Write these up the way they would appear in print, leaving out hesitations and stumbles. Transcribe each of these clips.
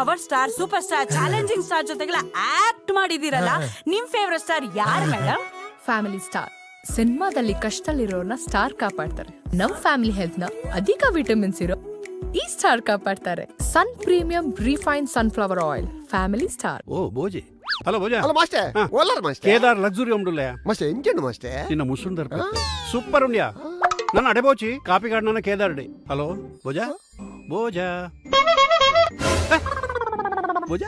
Power star, super star, challenging star ಜೊತೆಗೆಲ್ಲ act ಮಾಡಿದಿರಲ್ಲ, ನಿಮ್ ಫೇವರೆಟ್ ಸ್ಟಾರ್ ಯಾರು ಮೇಡಮ್? Family star. ಸಿನಿಮಾದಲ್ಲಿ ಕಷ್ಟದಲ್ಲಿರೋರ್ನ ಸ್ಟಾರ್ ಕಾಪಾಡ್ತಾರೆ. ನಮ್ ಫ್ಯಾಮಿಲಿ ಹೆಲ್ತ್ ನ ಅಧಿಕ ವಿಟಮಿನ್ಸ್ ಇರೋ ಈ ಸ್ಟಾರ್ ಕಾಪಾಡ್ತಾರೆ. Sun premium refine sunflower oil. Family star. ಓ ಬೋಜಿ. హలో భోజా. Hello master. ఓలార్ మాస్టర్. కేదార్ లగ్జరీ ఉండులే. మాస్టర్ ఎంజండి మాస్టర్. నిన్న ముసుందర్ సూపర్ ఉండ్యా. నన్ను అడబోచి కాపీ కాడన కేదార్డి. హలో భోజా. భోజా. ಭೋಜ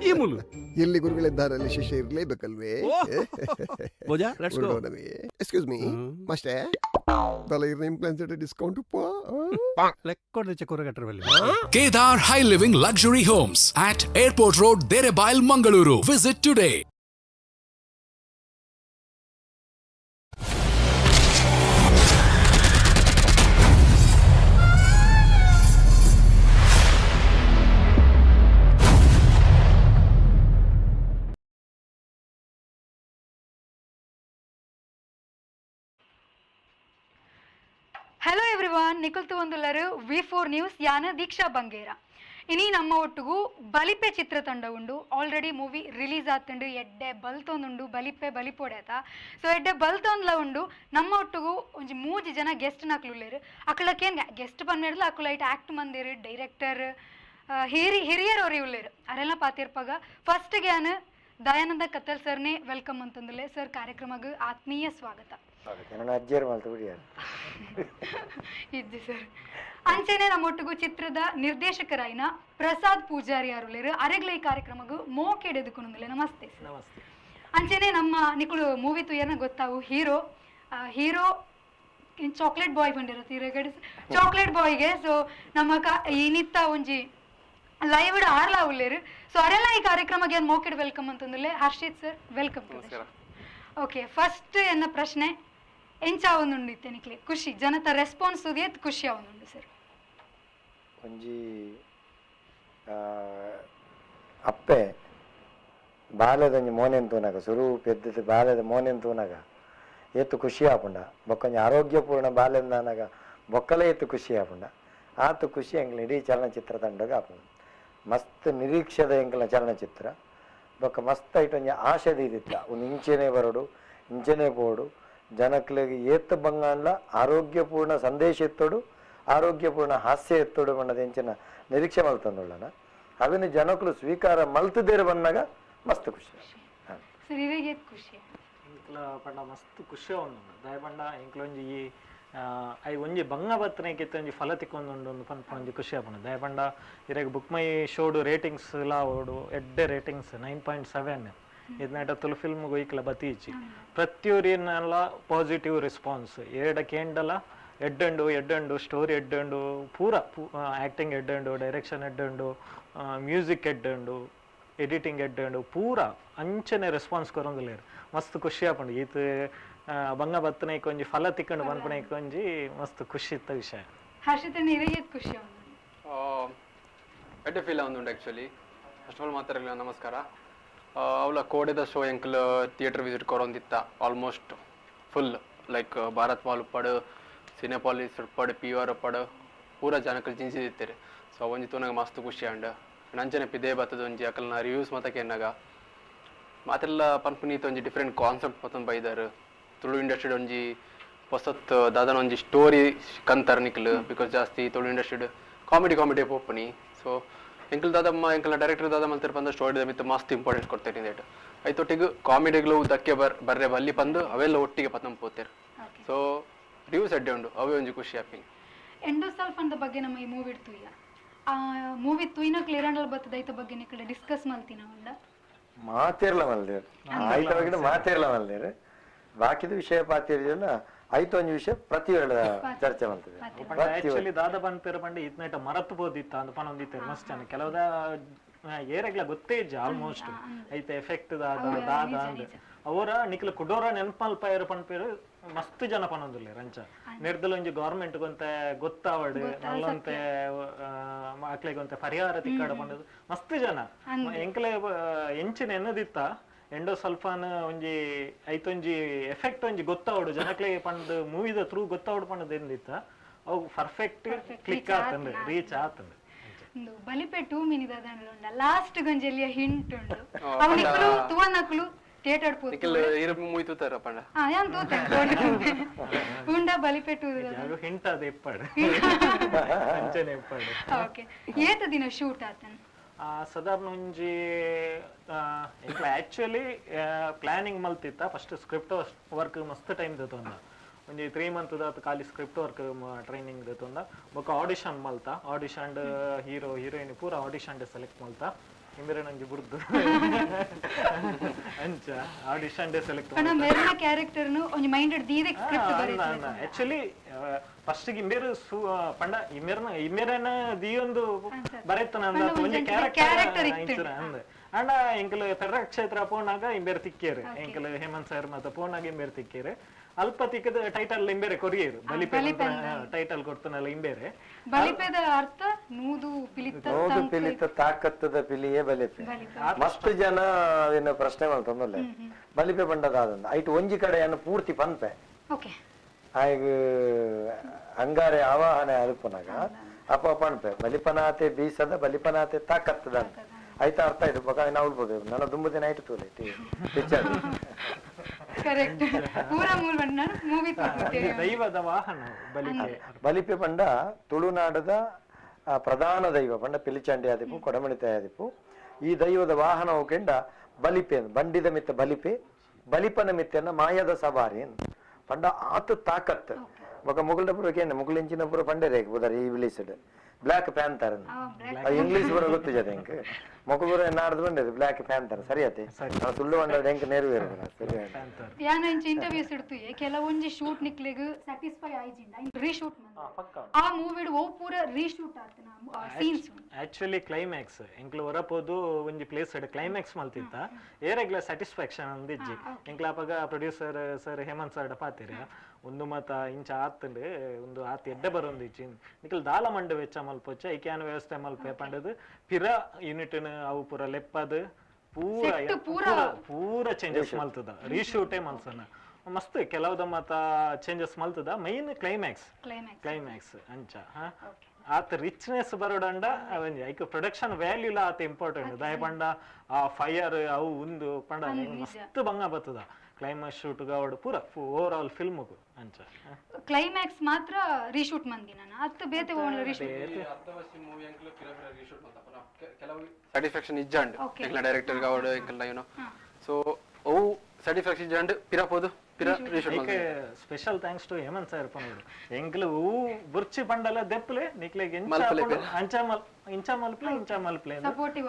ಈ ಮುಲು ಎಲ್ಲಿ ಗುರುಗಳಿದ್ದಾರಲ್ಲಿ ಶಿಷ್ಯ ಇರಲೇಬೇಕಲ್ವೇ? Bhoja let's go. Excuse me master, ತಲೆಗಿರ ಇಂಪ್ಲಾಂಟೆಡ್ ಡಿಸ್ಕೌಂಟ್ ಲೆಕ್ಕೊಡ್ದೆ ಚೆಕ್ಕೂರಗಟ್ಟರವಲ್ಲಿ. Kedar High Living Luxury Homes at Airport Road, Derebail, Mangaluru. Visit today. Hello everyone, ನಿಖಲ್ತು ಒಂದುಲ್ಲರು V4NEWS ಯಾನ ದೀಕ್ಷಾ ಬಂಗೇರ. ಇನಿ ನಮ್ಮ ಒಟ್ಟಿಗೂ ಬಲಿಪೆ ಚಿತ್ರತಂಡ ಉಂಡು. ಆಲ್ರೆಡಿ ಮೂವಿ ರಿಲೀಸ್ ಆತುಂಡು, ಎಡ್ಡೆ ಬಲ್ತೊಂದುಂಡು, ಬಲಿಪೆ ಬಲಿಪೊಡೆತ. ಸೊ ಎಡ್ಡೆ ಬಲ್ತೊಂದ್ಲ ಉಂಡು. ನಮ್ಮ ಒಟ್ಟಿಗೂ ಒಂಜಿ 3 ಜನ ಗೆಸ್ಟ್ ನಾಕ್ಲುಲ್ಲೇರು. ಅಕ್ಲಕ್ಕೇನು ಗೆಸ್ಟ್ ಬಂದಿರಲ್ಲ, ಅಕ್ಲ ಐಟ್ ಆ್ಯಕ್ಟ್ ಮಂದಿರು, ಡೈರೆಕ್ಟರ್, ಹಿರಿಯರವ್ರಿ ಉಳ್ಳೇರು. ಅರೆಲ್ಲ ಪಾತಿರ್ಪಾಗ ಫಸ್ಟ್ಗೆ ನಾನು ದಯಾನಂದ ಕತ್ತಲ್ ಸರ್ನೇ ವೆಲ್ಕಮ್ ಅಂತಂದಲೆ. ಸರ್ ಕಾರ್ಯಕ್ರಮಕ್ಕೆ ಆತ್ಮೀಯ ಸ್ವಾಗತ. ಇದ್ದಿ ಸರ್. ಅಂಚೆನೆ ನಮ್ಮೊಟ್ಟಿಗೂ ಚಿತ್ರದ ನಿರ್ದೇಶಕರಾಯಿನ ಪ್ರಸಾದ್ ಪೂಜಾರಿ ಯಾರುಳ್ಳೇರು. ಅರೆಗ್ಲ ಈ ಕಾರ್ಯಕ್ರಮಗೂ ಮೋಕೆಡೆದುಕೊಂಡಲೆ. ನಮಸ್ತೆ ಸರ್. ನಮಸ್ತೆ. ಅಂಚೆನೆ ನಮ್ಮ ನಿಕ್ಕಳು ಮೂವಿ ತುಯ್ಯನ ಗೊತ್ತಾವು ಹೀರೋ ಚಾಕ್ಲೇಟ್ ಬಾಯ್ ಬಂದಿರತ್ತೆ ಹಿರೇಗಡೆ ಚಾಕ್ಲೇಟ್ ಬಾಯ್ಗೆ. ಸೊ ನಮ್ಮ ಇನಿತ್ತ ಒಂಜಿ ಲೈವ್ ಆರ್ಲಾ ಉಳ್ಳೇರು. ಸೊ ಅರೆಲ್ಲ ಈ ಕಾರ್ಯಕ್ರಮಕ್ಕೆ ಏನು ಮೋಕೆಡ್ ವೆಲ್ಕಮ್ ಅಂತಂದಲೆ. Harshith sir welcome to. Okay, first ಎನ್ನ ಪ್ರಶ್ನೆ ಎಂಚ ಅವನುಂಡು ಇತ್ತೇನಿಕ್ಲೆ ಖುಷಿ ಜನತ ರೆಸ್ಪಾನ್ಸ್ ಉದಿಯತ್ ಖುಷಿ ಅವನುಂಡು ಸರ್? ಒಂಜಿ ಅಪ್ಪೆ ಬಾಲ್ಯದ ಒಂಜಿ ಮೋನೆನ್ ತೂನಾಗ ಸುರು ಪೆದ್ದದ ಬಾಲ್ಯದ ಮೋನೆನ್ ತೂನಾಗ ಏತು ಖುಷಿ ಆಪುಂಡ. ಬೊಕ್ಕೊಂಜಿ ಆರೋಗ್ಯಪೂರ್ಣ ಬಾಲ್ಯದ ನಾನಾಗ ಬೊಕ್ಕಲ ಏತು ಖುಷಿ ಆಪುಂಡ. ಆತು ಖುಷಿ ಎಂಗ್ಲ ಇಡೀ ಚಲನಚಿತ್ರ ತಂಡಗ ಆಪುಂಡು. ಮಸ್ತ್ ನಿರೀಕ್ಷೆದ ಎಂಗ್ಲ ಚಲನಚಿತ್ರ. ಬೊಕ್ಕ ಮಸ್ತ್ ಐಟೊಂಜಿ ಆಶೆದ ಇದಿತ್ತ ಒಂದು ಇಂಚೆನೆ ಬರೋಡು ಇಂಚೆನೆ ಪೋಡು ಜನಕ್ಲಿಗೆ ಏತ್ ಬಂಗಾನ್ಲ ಆರೋಗ್ಯಪೂರ್ಣ ಸಂದೇಶ ಎತ್ತೋಡು, ಆರೋಗ್ಯಪೂರ್ಣ ಹಾಸ್ಯ ಎತ್ತೋಡು ಅನ್ನೋದು ಎಂಚಿನ ನಿರೀಕ್ಷೆ ಮಲ್ತಂದುಳ್ಳನ. ಅದನ್ನು ಜನಕ್ಕಳು ಸ್ವೀಕಾರ ಮಲ್ತದೇರು ಬಂದಾಗ ಮಸ್ತ್ ಖುಷಿ. ಖುಷಿ ಪಂಡ ಮಸ್ತ್ ಖುಷಿ ಅವನು ದಯಪಂಡ ಇಂಕ್ಲೊಂಜಿ ಐ ಒಂಜಿ ಬಂಗ ಬತ್ತನೆಗಿತ್ತ ಒಂಜಿ ಫಲ ತಿಕ್ಕೊಂದು ಪನ್ಪ ಒಂಜಿ ಖುಷಿ ಆಪುಂಡು. ದಯಪಂಡ ಇರೆಗ್ ಬುಕ್ ಮೈ ಶೋಡು ರೇಟಿಂಗ್ಸ್ ಎಲ್ಲ ಓಡು ಎಡ್ಡೆ ರೇಟಿಂಗ್ಸ್ 9.7 ಇದನ್ನ ತುಳು ಫಿಲ್ಮ್ ಗೊಯ್ಕಲ ಬತೀಚಿ ಪ್ರತಿಯೊರಿನೆಲ್ಲ ಪಾಸಿಟಿವ್ ರೆಸ್ಪಾನ್ಸ್. ಏಡಕೇಂಡಲ ಎಡ್ಡಂಡು ಸ್ಟೋರಿ ಎಡ್ಡಂಡು ಪೂರ ಆ್ಯಕ್ಟಿಂಗ್ ಎಡ್ಡಂಡು, ಡೈರೆಕ್ಷನ್ ಎಡ್ಡಂಡು, ಮ್ಯೂಸಿಕ್ ಎಡ್ಡಂಡು, ಎಡಿಟಿಂಗ್ ಎಡ್ಡಂಡು ಪೂರ ಅಂಚನೆ ರೆಸ್ಪಾನ್ಸ್ ಕೊರೊಂದುಲ್ಲೇರು. ಮಸ್ತ್ ಖುಷಿ ಆಪುಂಡು. ಈತ್ ಬಂಗ ಬತ್ತನೈಕ್ ಒಂಜಿ ಫಲ ತಿಕ್ಕಂಡು ಬಂದ್ಪನೈಕ್ ಒಂಜಿ ಮಸ್ತ್ ಖುಷಿ ಇತ್ತ ವಿಷಯ. ಹರ್ಷಿತನ ಇರಗೇತ್ ಖುಷಿ ಎಡ್ಡೆ ಫೀಲ್ ಆವೊಂದುಂಡು ಆ್ಯಕ್ಚುಲಿ. ಫಸ್ಟ್ ಆಫ್ ಆಲ್ ಮಾತಾಡಲಿಲ್ಲ ನಮಸ್ಕಾರ. ಅವಳ ಕೋಡೆದ ಶೋ ಎಂಕಲ್ ಥಿಯೇಟರ್ ವಿಸಿಟ್ ಕೊರೊಂದಿತ್ತ almost full like Bharat Mall ಉಪ್ಪಡು, ಸಿನೆಪಾಲಿಸ್ ಉಪ್ಪಡು, PVR ಉಪ್ಪಡು ಪೂರ ಜನಕ್ಕಳು ಜಿಂಚಿದಿತ್ತೇರಿ. ಸೊ ಒಂಜಿ ತೂನಾಗ ಮಸ್ತ್ ಖುಷಿ ಆಂಡ್ ನಂಚನೆ ಪಿದೇ ಬತ್ತದ ಒಂಜಿ ಅಕಲ್ನ ರಿವ್ಯೂಸ್ ಮಾತಕ್ಕೆ ಎನ್ನಾಗ ಮಾತೆಲ್ಲ ಪನ್ಪುನೀತ ಒಂಜಿ ಡಿಫ್ರೆಂಟ್ ಕಾನ್ಸೆಪ್ಟ್ ಪತ್ತೊಂದು ಬೈದಾರು. ತುಳು ಇಂಡಸ್ಟ್ರಿಡ್ ಒಂಜಿ ಹೊಸತ್ ದಾದನ ಒಂಜಿ ಸ್ಟೋರಿ ಕಂತಾರ ನಿಕ್ಲು. ಬಿಕಾಸ್ ಜಾಸ್ತಿ ತುಳು ಇಂಡಸ್ಟ್ರಿಡ್ ಕಾಮಿಡಿ ಪೋಪನಿ. ಸೊ ಎಂಕಲ್ ದಾದಮ್ಮ ಎಂಕಲ್ನ ಡೈರೆಕ್ಟರ್ ದಾದ ಮಲ್ತಿರ್ ಬಂದ ಸ್ಟೋರಿ ಮಿತ್ತ ಮಸ್ತ್ ಇಂಪಾರ್ಟೆನ್ಸ್ ಕೊಡ್ತೇನೆ ದೇಟ್ ಐತೊಟ್ಟಿಗೆ ಕಾಮಿಡಿಗಳು ದಕ್ಕೆ ಬರ್ರೆ ಬಲ್ಲಿ ಬಂದು ಅವೆಲ್ಲ ಒಟ್ಟಿಗೆ ಪತ್ತಂ ಪೋತೇರು. ಸೊ ರಿವ್ಯೂಸ್ ಅಡ್ಡೆ ಉಂಡು ಅವೇ ಒಂಜಿ ಖುಷಿ ಆಪಿ. ಎಂಡೋಸಲ್ಫಾನ್ ಬಗ್ಗೆ ನಮ್ಮ ಈ ಮೂವಿ ತುಯ್ಯ ಆ ಮೂವಿ ತುಯ್ನ ಕ್ಲಿಯರಂಡಲ್ ಬತ್ತದ ಐತ ಬಗ್ಗೆ ನಿಕಡೆ ಡಿಸ್ಕಸ್ ಮಲ್ತಿನ ಒಂದ ಮಾತೇರ್ಲ ಮಲ್ದೇರು ಆಯ್ತ ಬಗ್ಗೆ ಮಾತೇರ್ಲ ಮಲ್ದೇರು. ಬಾಕಿದ ವಿಷಯ ಪಾತಿರ್ಜನ ಐತ ಒಂಜಿ ವಿಷಯ ಪ್ರತಿ ವೇಳೆ ಚರ್ಚೆ ಮಾಡ್ತದೆ. ಆಕ್ಚುಲಿ ದಾದ ಬಂದ್ಪೇರು ಪಂಡ ಇದ್ನೈಟ ಮರತ್ತು ಬೋದಿತ್ತ ಅಂತ ಪನೊಂದಿತ್ತೇರು ಮಸ್ತ್ ಜನ ಕೆಲವುದ ಏರೆಗ್ಲ ಗೊತ್ತೇ ಇಜ್ಜ ಆಲ್ಮೋಸ್ಟ್ ಐತೆ ಎಫೆಕ್ಟ್ ದಾದ ಅಂದ್ ಅವರ ನಿಕ್ಲ ಕುಡೋರ ನೆನಪಲ್ಪಾಯರು ಪನ್ಪೇರು ಮಸ್ತ್ ಜನ ಪನೊಂದುಲ್ಲೆ ರಂಚ ನಿರ್ದಲ ಒಂಜಿ ಗೌರ್ಮೆಂಟ್ ಗೊಂತೆ ಗೊತ್ತಾವಡ್ ನಲ್ಲಂತೆ ಮಕ್ಳಿಗೊಂತೆ ಪರಿಹಾರ ತಿಕ್ಕಾಡ ಪಂಡದು ಮಸ್ತ್ ಜನ ಎಂಕ್ಲೆ ಎಂಚಿನ ಎನ್ನದಿತ್ತ ಎಂಡೋಸಲ್ಫಾನ್ ಒಂಜಿ ಐತೊಂಜಿ ಎಫೆಕ್ಟ್ ಒಂಜಿ ಗೊತ್ತಾವಡು ಜನಕ್ಲೆ ಪಂಡ್ ಮೂವಿದ ಥ್ರೂ ಗೊತ್ತಾವಡು ಪಂಡದ ಎಂದಿತ್ತ ಅವು ಪರ್ಫೆಕ್ಟ್ ಕ್ಲಿಕ್ ಆತಂದ್ರೆ ರೀಚ್ ಆತಂದ್ರೆ ಒಂದು ಬಲಿಪೆ 2 ಮಿನಿದ ದಾಂಡ್ಲ ಲಾಸ್ಟ್ ಗೊಂಜೆಲಿಯ ಹಿಂಟ್ ಉಂಡು ಅವನಿಕ್ಕಲು ತುವನಕಲು ಥಿಯೇಟರ್ ಪೋತು ನಿಖಿಲ್ ಇರಬ ಮೂವಿ ತೂತಾರ ಪಂಡ ಯಾನ್ ತೂತೆ ಉಂಡ ಬಲಿಪೆ 2 ಅದು ಹಿಂಟ್ ಅದು ಎಪ್ಪಡ್ ಅಂಚನೆ ಎಪ್ಪಡ್ ಓಕೆ ಏತ ದಿನ ಶೂಟ್ ಆತನ ಸಾಧಾರಣ ಒಂಜಿ ಆಕ್ಚುಲಿ ಪ್ಲಾನಿಂಗ್ ಮಲ್ತಿತ್ತ ಫಸ್ಟ್ ಸ್ಕ್ರಿಪ್ಟ್ ವರ್ಕ್ ಮಸ್ತ್ ಟೈಮ್ ದೊಂದ ಒಂಜಿ 3 ಮಂತ್ ಖಾಲಿ ಸ್ಕ್ರಿಪ್ಟ್ ವರ್ಕ್ ಟ್ರೈನಿಂಗ್ ದೊಂದ ಬೊಕ ಆಡಿಷನ್ ಮಲ್ತ ಆಡಿಷನ್ ಹೀರೋ ಹೀರೋಯಿನ್ ಪೂರ ಆಡಿಷನ್ ಸೆಲೆಕ್ಟ್ ಮಲ್ತ ಇಂದಿರ ನಂಗೆ ಬುರ್ದು ಅಂಚ ಆಡಿಷನ್ ಸೆಲೆಕ್ಟ್ ಪಣ ಮೇರ್ನ ಕ್ಯಾರೆಕ್ಟರ್ ನು ಒಂಜಿ ಮೈಂಡೆಡ್ ದೀದೆ ಸ್ಕ್ರಿಪ್ಟ್ ಬರೆತ ಆಕ್ಚುಲಿ ಫಸ್ಟ್ ಇಂಬೇರು ಪಂಡ ಇಮೇರನ ದಿಯೊಂದು ಬರೆತನ ಅಂದ ಒಂಜಿ ಕ್ಯಾರೆಕ್ಟರ್ ಅಂದ ಅಂಡ ಎಂಕಲ್ ಪೆರ್ರ ಕ್ಷೇತ್ರ ಪೋನಾಗ ಇಂಬೇರು ತಿಕ್ಕೇರು ಎಂಕಲ್ ಹೇಮಂತ್ ಸರ್ ಮತ್ತ ಪೋನಾಗ ಇಂಬೇರು ತಿಕ್ಕೇರು ಅಲ್ಪ ತಿಕ್ಕದ ಟೈಟಲ್ ಇಂಬೇರೆ ಕೊರಿಯರು ಬಲಿಪೆ ಟೈಟಲ್ ಕೊಡ್ತಾನಲ್ಲ ಇಂಬೇರೆ ಬಲಿಪೆದ ಅರ್ಥ ನೂದು ಪಿಲಿತ ತಾಕತ್ತದ ಪಿಲಿಯೇ ಬಲಿಪೆ ಮಸ್ತ್ ಜನ ಅದನ್ನ ಪ್ರಶ್ನೆ ಮಾಡ್ತಂದಲ್ಲ ಬಲಿಪೆ ಬಂಡದಾದ ಐಟ್ ಒಂಜಿ ಕಡೆಯನ್ನು ಪೂರ್ತಿ ಪನ್ಪೆ ಓಕೆ ಆಗ ಅಂಗಾರೆ ಆವಾಹನೆ ಅಲ್ಪನಾಗ ಅಪ್ಪ ಪನ್ಪೆ ಬಲಿಪನಾತೆ ಬೀಸದ ಬಲಿಪನಾತೆ ತಾಕತ್ತದ ಅಂತ ಆಯ್ತಾ ಅರ್ಥ ಆಯ್ತು ಬಕ ನಾವು ಉಳ್ಬೋದು ನನ್ನ ತುಂಬ ದಿನ ಆಯ್ತು ತೋಲೆ ಪಿಕ್ಚರ್ ಕರೆಕ್ಟ್ ಪೂರ ಮೂಲ ಮೂವಿ ದೈವದ ವಾಹನ ಬಲಿಪೆ ಬಲಿಪೆ ಪಂಡ ತುಳುನಾಡದ ಪ್ರಧಾನ ದೈವ ಪಂಡ ಪಿಲಿಚಾಂಡಿ ಆದಿಪ್ಪು ಕೊಡಮಣಿತಾಯ ಆದಿಪ್ಪು ಈ ದೈವದ ವಾಹನ ಹೋಕೆಂಡ ಬಲಿಪೆ ಬಂಡಿದ ಮಿತ್ತ ಬಲಿಪೆ ಬಲಿಪನ ಮಿತ್ತನ್ನ ಮಾಯದ ಸವಾರಿ ಪಂಡ ಆತು ತಾಕತ್ ఒక ముగుళ్ళ పురకేండి ముగులించిన పుర పండే రేకు బుదర్ ఈ విలీసుడు ಬ್ಲಾಕ್ ಪ್ಯಾಂಥರ್ ಇಂಗ್ಲಿಷ್ ಬರೋ ಗೊತ್ತು ಜೊತೆ ಇಂಕ್ ಮೊಕಬುರ ನಾಡ್ದು ಬಂದಿದೆ ಬ್ಲಾಕ್ ಪ್ಯಾಂಥರ್ ಸರಿಯತೆ ನಾವು ಸುಳ್ಳು ಬಂದ ಎಂಕ್ ನೆರವೇರು ಯಾನ ಇಂಚ ಇಂಟರ್ವ್ಯೂಸ್ ಇಡ್ತು ಕೆಲವೊಂಜಿ ಶೂಟ್ ನಿಕ್ಲೆಗ್ ಸ್ಯಾಟಿಸ್ಫೈ ಆಯ್ಜಿಂದ ರೀಶೂಟ್ ಆ ಮೂವಿಡ್ ಓ ಪೂರ ರೀಶೂಟ್ ಆತನ ಸೀನ್ಸ್ ಆಕ್ಚುಲಿ ಕ್ಲೈಮ್ಯಾಕ್ಸ್ ಎಂಕ್ಲ ಹೊರಪೋದು ಒಂಜಿ ಪ್ಲೇಸ್ ಸೈಡ್ ಕ್ಲೈಮ್ಯಾಕ್ಸ್ ಮಲ್ತಿತ್ತ ಏರೆಗ್ಲ ಸ್ಯಾಟಿಸ್ಫ್ಯಾಕ್ಷನ್ ಅಂದಿಜ್ಜಿ ಎಂಕ್ಲ ಅಪಗ ಪ್ರೊಡ್ಯೂಸರ್ ಸರ್ ಹೇಮಂತ್ ಸರ್ ಪಾತಿರ ಒಂದು ಮತ ಇಂಚ ಆತಂಡ್ ಒಂದು ಆತ ಎಡ್ಡೆ ಬರೊಂದಿಜ್ಜಿ ನಿಕಲ್ ದಾಲ ಮಂಡ ವೆಚ್ಚ ಮಲ್ಪೊಚ್ಚ ಐಕ್ಯಾನ ವ್ಯವಸ್ಥೆ ಮಲ್ಪೆ ಪಂಡದು ಪಿರ ಯೂನಿಟ್ ಅವು ಪೂರ ಲೆಪ್ಪದು ಪೂರ ಚೇಂಜಸ್ ಮಲ್ತದ ರೀಶೂಟೇ ಮಲ್ಸನ ಮಸ್ತ್ ಕೆಲವುದ ಮತ ಚೇಂಜಸ್ ಮಲ್ತದ ಮೈನ್ ಕ್ಲೈಮ್ಯಾಕ್ಸ್ ಅಂಚ ಆತ ರಿಚ್ನೆಸ್ ಬರೋಡಂಡ ಅವಂಜಿ ಐಕ್ ಪ್ರೊಡಕ್ಷನ್ ವ್ಯಾಲ್ಯೂ ಲ ಆತ ಇಂಪಾರ್ಟೆಂಟ್ ದಯ ಪಂಡ ಆ ಫೈರ್ ಅವು ಒಂದು ಪಂಡ ಮಸ್ತ್ ಬಂಗ ಬರ್ತದ ಕ್ಲೈಮ್ಯಾಕ್ಸ್ ಶೂಟ್ ಗಾವಡ್ ಪೂರ ಓವರ್ ಆಲ್ ಫಿಲ್ಮ್ ಅಂಚ ಕ್ಲೈಮ್ಯಾಕ್ಸ್ ಮಾತ್ರ ರೀಶೂಟ್ ಮಂದಿನ ಅತ್ತ ಬೇತೆ ಓನ್ಲಿ ರೀಶೂಟ್ ಅರ್ಧವಸಿ ಮೂವಿ ಅಂಕಲ್ ಪಿರಪಿರ ರೀಶೂಟ್ ಮಾಡ್ತಾರ ಕೆಲವು ಸ್ಯಾಟಿಸ್ಫ್ಯಾಕ್ಷನ್ ಇಜ್ಜಂಡ್ ಎಂಕಲ ಡೈರೆಕ್ಟರ್ ಗಾವಡ್ ಎಂಕಲ ಯುನೋ ಸೊ ಓ ಸ್ಯಾಟಿಸ್ಫ್ಯಾಕ್ಷನ್ ಇಜ್ಜಂಡ್ ಪಿರಪೋದು ಪಿರ ರೀಶೂಟ್ ಮಾಡ್ತಾರೆ special thanks to Hemanth sir ಪನೋಡು ಎಂಕಲ ಓ ಬುರ್ಚಿ ಪಂಡಲ ದೆಪ್ಪಲೆ ನಿಕ್ಲೆಗೆ ಇಂಚ ಮಲ್ಪ್ಲೆ ಸಪೋರ್ಟಿವ್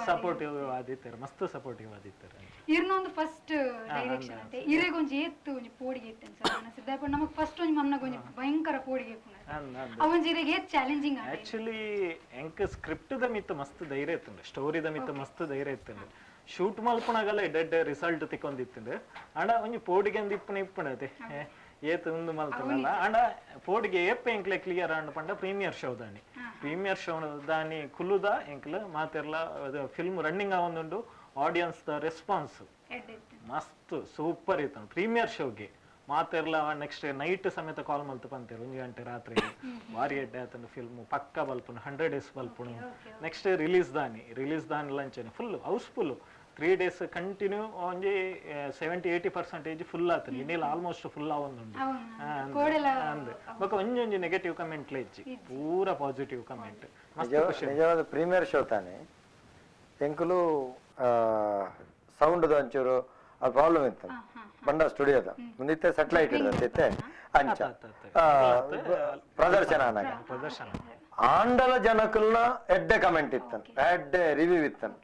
ಆದಿತ್ತರ ಮಸ್ತ್ ಸಪೋರ್ಟಿವ್ ಆದಿತ್ತರ ಇರ್ನೊಂದು ಫಸ್ಟ್ ಡೈರೆಕ್ಷನ್ ಅಂತೆ ಇರೆಗೊಂಜಿ ಏತ್ತು ಒಂಜಿ ಪೋಡಿಗೆ ಇತ್ತನ್ ಸರ್ ಅನಸಿದ ಬಟ್ ನಮಕ್ ಫಸ್ಟ್ ಒಂಜಿ ಮನ್ನಗೊಂಜಿ ಭಯಂಕರ ಪೋಡಿಗೆ ಅವೊಂಜಿ ಇರೆಗೆ ಚಾಲೆಂಜಿಂಗ್ ಆಕ್ಚುಲಿ ಎಂಕ್ ಸ್ಕ್ರಿಪ್ಟ್ ದ ಮಿತ್ತ ಮಸ್ತ್ ಧೈರ್ಯ ಇತ್ತಂಡೆ ಸ್ಟೋರಿ ದ ಮಿತ್ತ ಮಸ್ತ್ ಧೈರ್ಯ ಇತ್ತಂಡೆ ಶೂಟ್ ಮಲ್ಪನಾಗಲ್ಲ ಎಡ್ಡೆಡ್ ರಿಸಲ್ಟ್ ತಿಕ್ಕೊಂದಿತ್ತಂಡೆ ಅಂಡ ಒಂಜಿ ಪೋಡಿಗೆ ಅಂದ್ ಇಪ್ಪಣತೆ ಏತ್ ಒಂದು ಮಲ್ತನಲ್ಲ ಅಂಡ ಪೋಡಿಗೆ ಏಪ್ ಎಂಕ್ಲೆ ಕ್ಲಿಯರ್ ಅಂಡ್ ಪಂಡ ಪ್ರೀಮಿಯರ್ ಶೋ ದಾನಿ ಕುಲ್ಲುದ ಎಂಕ್ಲ ಮಾತೆರ್ಲ ಫಿಲ್ಮ್ ರನ್ನಿಂಗ್ ಆವೊಂದುಂಡು ಆಡಿಯನ್ಸ್ ದ ರೆಸ್ಪಾನ್ಸ್ ಮಸ್ತ್ ಸೂಪರ್ ಇತ್ತು ಪ್ರೀಮಿಯರ್ ಶೋಗೆ ಮಾತೆರ್ಲ ನೆಕ್ಸ್ಟ್ ನೈಟ್ ಸಮೇತ ಕಾಲ್ ಮಲ್ತು ಪಂತೇರು 1 ಗಂಟೆ ರಾತ್ರಿ ಭಾರಿ ಎಡ್ಡೆ ಆತನ ಫಿಲ್ಮ್ ಪಕ್ಕ ಬಲ್ಪುನು 100 days ಬಲ್ಪುನು ನೆಕ್ಸ್ಟ್ ರಿಲೀಸ್ ದಾನಿ ಲಂಚನೆ ಫುಲ್ ಹೌಸ್ಫುಲ್ 3 days ಕಂಟಿನ್ಯೂ ಒಂಜಿ 70-80% ಫುಲ್ ಆತನ ಇನ್ನೆಲ್ಲ ಆಲ್ಮೋಸ್ಟ್ ಫುಲ್ ಆವೊಂದುಂಡು ಅಂದೆ ಬೊಕ ಒಂಜೊಂಜಿ ನೆಗೆಟಿವ್ ಕಮೆಂಟ್ ಲೆಜ್ಜಿ ಪೂರ ಪಾಸಿಟಿವ್ ಕಮೆಂಟ್ ನಿಜವಾದ ಪ್ರೀಮಿಯರ್ ಶೋ ತಾನೆ ಎಂಕುಲು ಸೌಂಡ್ ಒಂಚೂರು ಪ್ರಾಬ್ಲಮ್ ಇತ್ತು ಬಂಡ ಸ್ಟುಡಿಯೋದ ಮುಂದಿತ್ತೆ ಸೆಟಲೈಟ್ ಇರ್ತೈತೆ ಅಂಚ ಪ್ರದರ್ಶನ ಆಂಡಲ ಜನಕಲ್ನ ಎಡ್ಡೆ ಕಮೆಂಟ್ ಇತ್ತನ್ ಎಡ್ಡೆ ರಿವ್ಯೂ ಇತ್ತನ್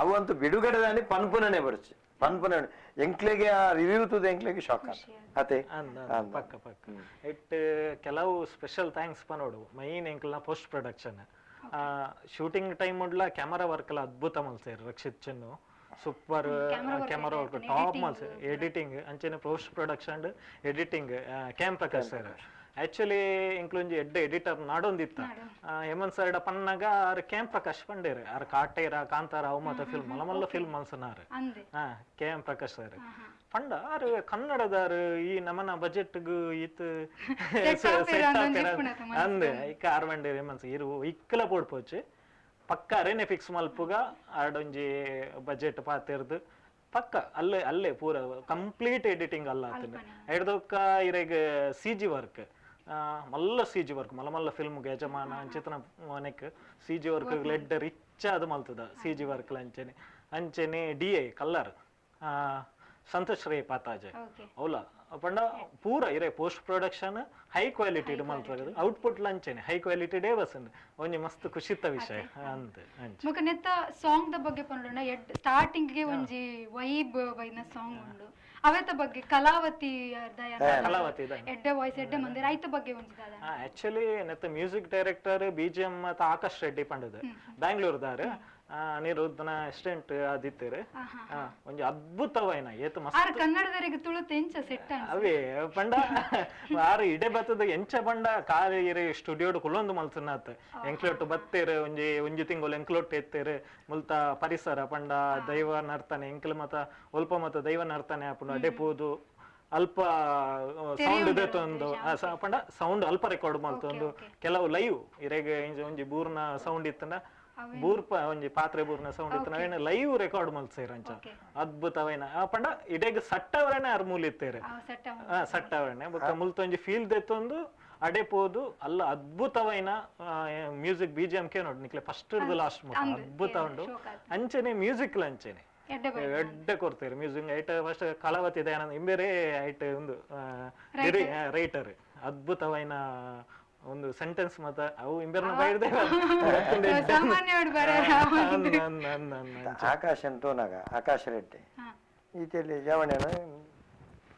ಅವಂತೂ ಬಿಡುಗಡೆ ದಾನಿ ಪನ್ಪುನೇ ಬರ್ಚಿ ಪನ್ಪುನೆ ಎಂಕ್ಲೆಗೆ ಆ ರಿವ್ಯೂ ತುದ ಎಂಕ್ಲೆಗೆ ಶಾಕ್ ಅತೆ ಪಕ್ಕ ಇಟ್ ಕೆಲವು ಸ್ಪೆಷಲ್ ಥ್ಯಾಂಕ್ಸ್ ಪನೋಡು ಮೈನ್ ಎಂಕ್ಲ ಪೋಸ್ಟ್ ಪ್ರೊಡಕ್ಷನ್ ಶೂಟಿಂಗ್ ಟೈಮ್ ಉಡ್ಲ ಕ್ಯಾಮರಾ ವರ್ಕ್ ಎಲ್ಲ ಅದ್ಭುತ ಮಲ್ಸೇರು ರಕ್ಷಿತ್ ಚೆನ್ನು ಸೂಪರ್ ಕ್ಯಾಮರಾ ವರ್ಕ್ ಟಾಪ್ ಮಲ್ಸ ಎಡಿಟಿಂಗ್ ಅಂಚೆನೆ post production editing cam Prakash sir actually ಇಂಕ್ಲೊಂಜಿ ಎಡ್ಡೆ ಎಡಿಟರ್ ನಾಡೊಂದಿತ್ತ ಹೇಮಂತ್ ಸರ್ ಪನ್ನಾಗ ಆರ್ ಕ್ಯಾಮ್ ಪ್ರಕಾಶ್ ಪಂಡೇರು ಆರ್ ಕಾಟೇರ ಕಾಂತಾರ ಅವು ಮಾತ ಫಿಲ್ಮ್ ಮಲ್ಲ ಫಿಲ್ಮ್ ಮಲ್ಸನಾರು ಕ್ಯಾಮ್ ಪ್ರಕಾಶ್ ಸರ್ ಪಂಡ ಆರ್ ಕನ್ನಡದಾರು ಈ ನಮನ ಬಜೆಟ್ಗು ಈತ್ ಅಂದೆ ಇಕ್ಕ ಆರ್ ಬಂಡೇರು ಹೇಮಂತ್ ಇರು ಇಕ್ಕಲ ಪೋಡ್ಪೋಚು ಪಕ್ಕ ಅರೇನೆ ಫಿಕ್ಸ್ ಮಲ್ಪುಗ ಆಡೊಂಜಿ ಬಜೆಟ್ ಪಾತೆರ್ದು ಪಕ್ಕ ಅಲ್ಲೇ ಪೂರ ಕಂಪ್ಲೀಟ್ ಎಡಿಟಿಂಗ್ ಅಲ್ಲ ಆತನ ಹಿಡ್ದೊಕ್ಕ ಇರೆಗ್ ಸಿ ಜಿ ವರ್ಕ್ ಮಲ್ಲ ಸಿ ಜಿ ವರ್ಕ್ ಮಲ್ಲ ಫಿಲ್ಮ್ಗೆ ಯಜಮಾನ ಅಂಚಿತನ ಮನೆಕ್ ಸಿ ಜಿ ವರ್ಕ್ ಲೆಡ್ ರಿಚ್ ಅದು ಮಲ್ತದ ಸಿ ಜಿ ವರ್ಕ್ ಅಂಚೆನೆ ಡಿ ಎ ಕಲ್ಲರ್ ಸಂತೋಷ್ ರೇ ಪಾತಾಜೆ ಅವಲ ಪಂಡ ಪೂರ ಇರೆ ಪೋಸ್ಟ್ ಪ್ರೊಡಕ್ಷನ್ ಹೈ ಕ್ವಾಲಿಟಿ ಮಲ್ತದ ಔಟ್ಪುಟ್ ಲಂಚೆನೆ ಹೈ ಕ್ವಾಲಿಟಿ ಡೇ ಬಸಂದ್ ಒಂಜಿ ಮಸ್ತ್ ಖುಷಿತ ವಿಷಯ ಅಂತ ಮುಖ ನೆತ್ತ ಸಾಂಗ್ ದ ಬಗ್ಗೆ ಪಂಡ ಸ್ಟಾರ್ಟಿಂಗ್ ಗೆ ಒಂಜಿ ವೈಬ್ ಬೈನ ಸಾಂಗ್ ಉಂಡು ಅವೆತ ಬಗ್ಗೆ ಕಲಾವತಿ ಎಡ್ಡೆ ವಾಯ್ಸ್ ಎಡ್ಡೆ ಮಂದಿರ ಐತ ಬಗ್ಗೆ ಒಂಜಿದಾದ ಆಕ್ಚುಲಿ ನೆತ್ತ ಮ್ಯೂಸಿಕ್ ಡೈರೆಕ್ಟರ್ ಬಿಜಿಎಂ ಮತ್ತ ಆಕಾಶ್ ರೆಡ್ಡಿ ಪಂಡದ ಬ್ಯಾಂಗ್ಳೂರ್ದಾರ ನೀರುದ್ನ ಅಸಿಸ್ಟೆಂಟ್ ಆದಿತ್ಯರು ಒಂಜಿ ಅದ್ಭುತವೈನ ಏತು ಮಸ್ತ್ ಕನ್ನಡದವರಿಗೆ ತುಳುತ ಎಂಚ ಸೆಟ್ ಅವೇ ಪಂಡ ಆರು ಇಡೆ ಬತ್ತದ ಎಂಚ ಪಂಡ ಕಾಲಿ ಇರೆ ಸ್ಟುಡಿಯೋಡ್ ಕುಲೊಂದು ಮಲ್ಸನಾತ್ ಎಂಕ್ಲೊಟ್ಟು ಬತ್ತೇರು ಒಂಜಿ ತಿಂಗಳು ಎಂಕ್ಲೊಟ್ಟು ಎತ್ತೇರು ಮುಲ್ತ ಪರಿಸರ ಪಂಡ ದೈವ ನರ್ತನೆ ಎಂಕ್ಲ ಮತ ಒಲ್ಪ ಮತ ದೈವ ನರ್ತನೆ ಆಪುಂಡು ಅಡೆ ಪೋದು ಅಲ್ಪ ಸೌಂಡ್ ಇದೊಂದು ಪಂಡ ಸೌಂಡ್ ಅಲ್ಪ ರೆಕಾರ್ಡ್ ಮಲ್ತೊಂದು ಕೆಲವು ಲೈವ್ ಇರೆಗೆ ಒಂಜಿ ಬೂರ್ನ ಸೌಂಡ್ ಇತ್ತಂಡ ಬೂರ್ಪ ಒಂಜಿ ಪಾತ್ರೆ ಬೂರ್ನ ಸೌಂಡ್ ಇತ್ತು ನಾವೇನ ಲೈವ್ ರೆಕಾರ್ಡ್ ಮಲ್ಸೇರ ಅಂಚ ಅದ್ಭುತವೈನ ಪಂಡ ಇಡೆಗ್ ಸಟ್ಟವರನೆ ಅರ್ ಮೂಲಿತ್ತೇರೆ ಸಟ್ಟವರನೆ ಬೊಕ್ಕ ಮುಲ್ತೊಂಜಿ ಫೀಲ್ ದೆತ್ತೊಂದು ಅಡೆ ಪೋದು ಅಲ್ಲ ಅದ್ಭುತವೈನ ಮ್ಯೂಸಿಕ್ ಬಿಜಿಎಂ ಕೆ ನೋಡಿ ನಿಕ್ಲೆ ಫಸ್ಟ್ ಹಿಡ್ದು ಲಾಸ್ಟ್ ಅದ್ಭುತ ಉಂಡು ಅಂಚನೆ ಮ್ಯೂಸಿಕ್ ಲಂಚೆನೆ ಎಡ್ಡೆ ಕೊಡ್ತೇವೆ ಮ್ಯೂಸಿಕ್ ಐಟ್ ಫಸ್ಟ್ ಕಲಾವತಿ ದಯಾನಂದ ಇಂಬೇರೆ ಐಟ್ ಒಂದು ರೈಟರ್ ಅದ್ಭುತವೈನ ಒಂದು ಸೆಂಟೆನ್ಸ್ ಮತ ಅವು ಇಂಬೆರ್ನ ಬೈರ್ದೇವ ಆಕಾಶ ಅಂತೋನಾಗ ಆಕಾಶ ರೆಡ್ಡಿ ಈಚೆಯಲ್ಲಿ ಜವಣನ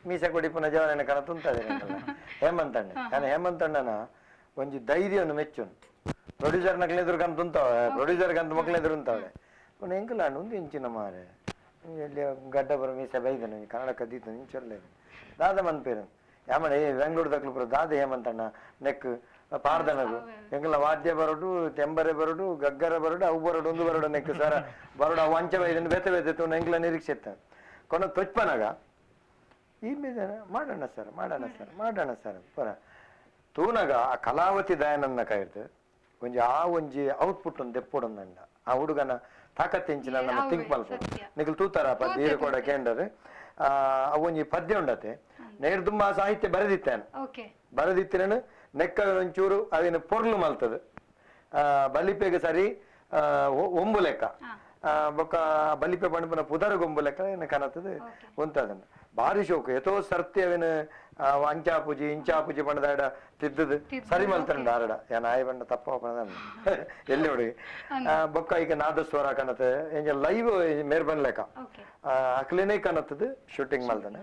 ಮೀಸ ಕೊಡಿಪುನ ಜವಣನ ಕಣ ತುಂತದೆ ಹೇಮಂತಣ್ಣ ನಾನು ಹೇಮಂತಣ್ಣನ ಒಂಜಿ ಧೈರ್ಯವನ್ನು ಮೆಚ್ಚುನು ಪ್ರೊಡ್ಯೂಸರ್ ನಕ್ಲೆ ಎದುರು ಕಂತ ತುಂತಾವ ಪ್ರೊಡ್ಯೂಸರ್ ಕಂತ ಮಕ್ಳು ಎದುರು ಉಂತಾವಳೆ ಒಂದು ಎಂಕಲಾಂಡು ಒಂದು ಇಂಚಿನ ಮಾರೆ ಎಲ್ಲಿ ಗಡ್ಡ ಬರೋ ಮೀಸ ಬೈದನು ಕನ್ನಡ ಕದ್ದಿತ್ತು ಇಂಚಲ್ಲೇ ದಾದ ಮನ್ಪೇರು ಯಾಮಡೆ ಬೆಂಗಳೂರು ದಕ್ಲು ಬರೋ ದಾದ ಹೇಮಂತಣ್ಣ ನೆಕ್ ಪಾಡ್ದನದು ಎಂಕಲ ವಾದ್ಯ ಬರೋಡು ತೆಂಬರೆ ಬರೋಡು ಗಗ್ಗರ ಬರೋಡು ಅವು ಬರೋಡು ಒಂದು ಬರೋಡು ನೆಕ್ ಸರ ಬರೋಡು ಅವು ಅಂಚೆ ಬೈದನು ಬೆತೆ ಬೆತೆತ್ತು ಎಂಕಲ ನಿರೀಕ್ಷೆ ಇತ್ತ ಕೊನ ತೊಚ್ಪನಾಗ ಈ ಮೇಲೆ ಮಾಡೋಣ ಸರ್ ಪರ ತೂನಾಗ ಆ ಕಲಾವತಿ ದಯಾನನ್ನ ಕಾಯ್ತು ಒಂಜಿ ಆ ಒಂಜಿ ಔಟ್ಪುಟ್ ಒಂದು ದೆಪ್ಪೊಡೊಂದಂಡ ಆ ಹುಡುಗನ ತಾಕತ್ತೆಂಚಿನ ನಮ್ಮ ಥಿಂಕ್ ಮಲ್ಪಡು ನಿಖಲ್ ತೂತಾರ ಪದ್ಯ ಹೀರು ಕೂಡ ಕೇಂದ್ರರು ಅವೊಂಜಿ ಪದ್ಯ ಉಂಡತೆ ನೇರ್ ತುಂಬ ಸಾಹಿತ್ಯ ಬರೆದಿತ್ತೇನು ನೆಕ್ಕ ಒಂಚೂರು ಅದೇನು ಪೊರ್ಲು ಮಲ್ತದ ಬಲಿಪೆಗೆ ಸರಿ ಒಂಬು ಲೆಕ್ಕ ಬೊಕ್ಕ ಬಲಿಪೆ ಪಂಪನ ಪುದರ ಗೊಂಬು ಲೆಕ್ಕ ಏನು ಕನತದ ಉಂತದನ್ನ ಭಾರಿ ಶೋಕ ಎತೋ ಸರ್ತಿ ಅವೇನು ಅಂಚಾಪೂಜಿ ಇಂಚಾಪೂಜಿ ಪಂಡದಾಡ ತಿದ್ದದು ಸರಿ ಮಲ್ತಂಡ ಆರಡ ಏನ್ ಆಯ್ ಬಂಡ ತಪ್ಪ ಪಂಡ ಎಲ್ಲಿ ಹುಡುಗಿ ಬೊಕ್ಕ ಈಗ ನಾದಸ್ವರ ಕನತ ಎಂಜ ಲೈವ್ ಮೇರ್ ಬಂದ್ ಲೆಕ್ಕ ಅಕ್ಲಿನೇ ಕನತದು ಶೂಟಿಂಗ್ ಮಲ್ದನೆ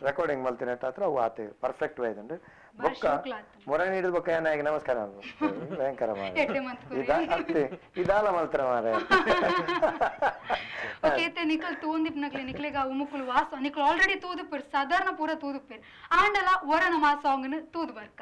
ರೆಕಾರ್ಡಿಂಗ್ ಮಲ್ತಿನ ಹತ್ರ ಅವು ಆತ ಪರ್ಫೆಕ್ಟ್ ವೈದಂಡು ಬೊಕ್ಕ ಮೊರ ನೀಡಿದ ಬೊಕ್ಕ ಏನಾಗಿ ನಮಸ್ಕಾರ ಭಯಂಕರ ಇದಾಲ ಮಲ್ತರ ಮಾರೆ ನಿಕಲ್ ತೂಂದಿಪ್ ನಕ್ಲೆ ನಿಕ್ಲೆಗ ಉಮುಕುಲು ವಾಸ ನಿಕಲ್ ಆಲ್ರೆಡಿ ತೂದುಪಿರ್ ಸಾಧಾರಣ ಪೂರ ತೂದುಪಿರ್ ಆಂಡಲ ಒರನ ಮಾ ಸಾಂಗ್ ತೂದು ಬರ್ಕ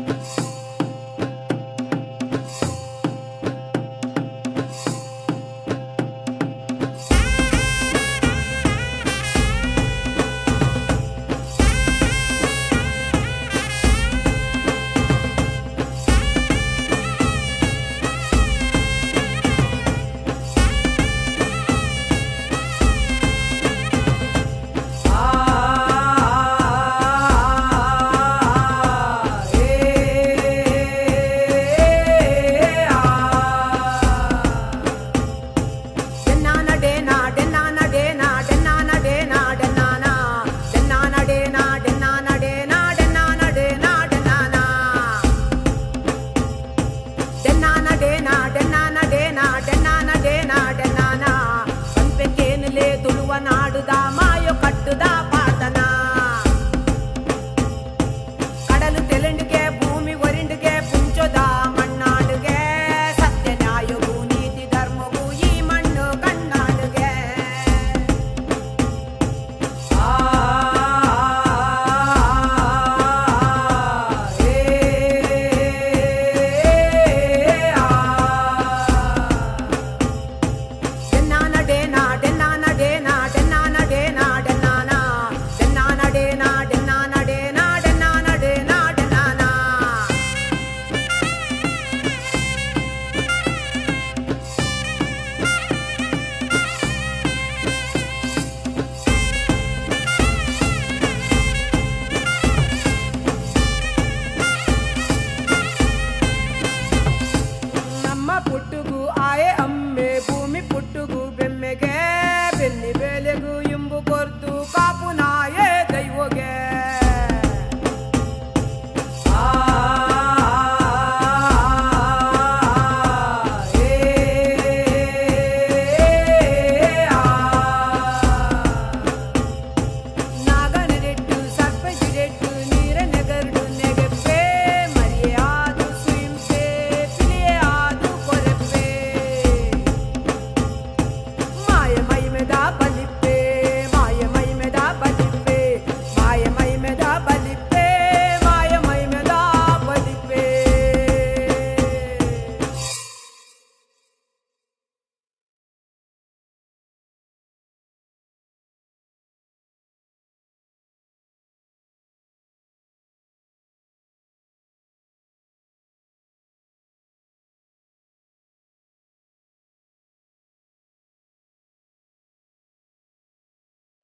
na ಬೆನ್ನಿ ಬೇಲೆಗೂ ಇಂಬು ಕೊರ್ದು ಕಾಪು ನಾಯೇ ದೈವಗೆ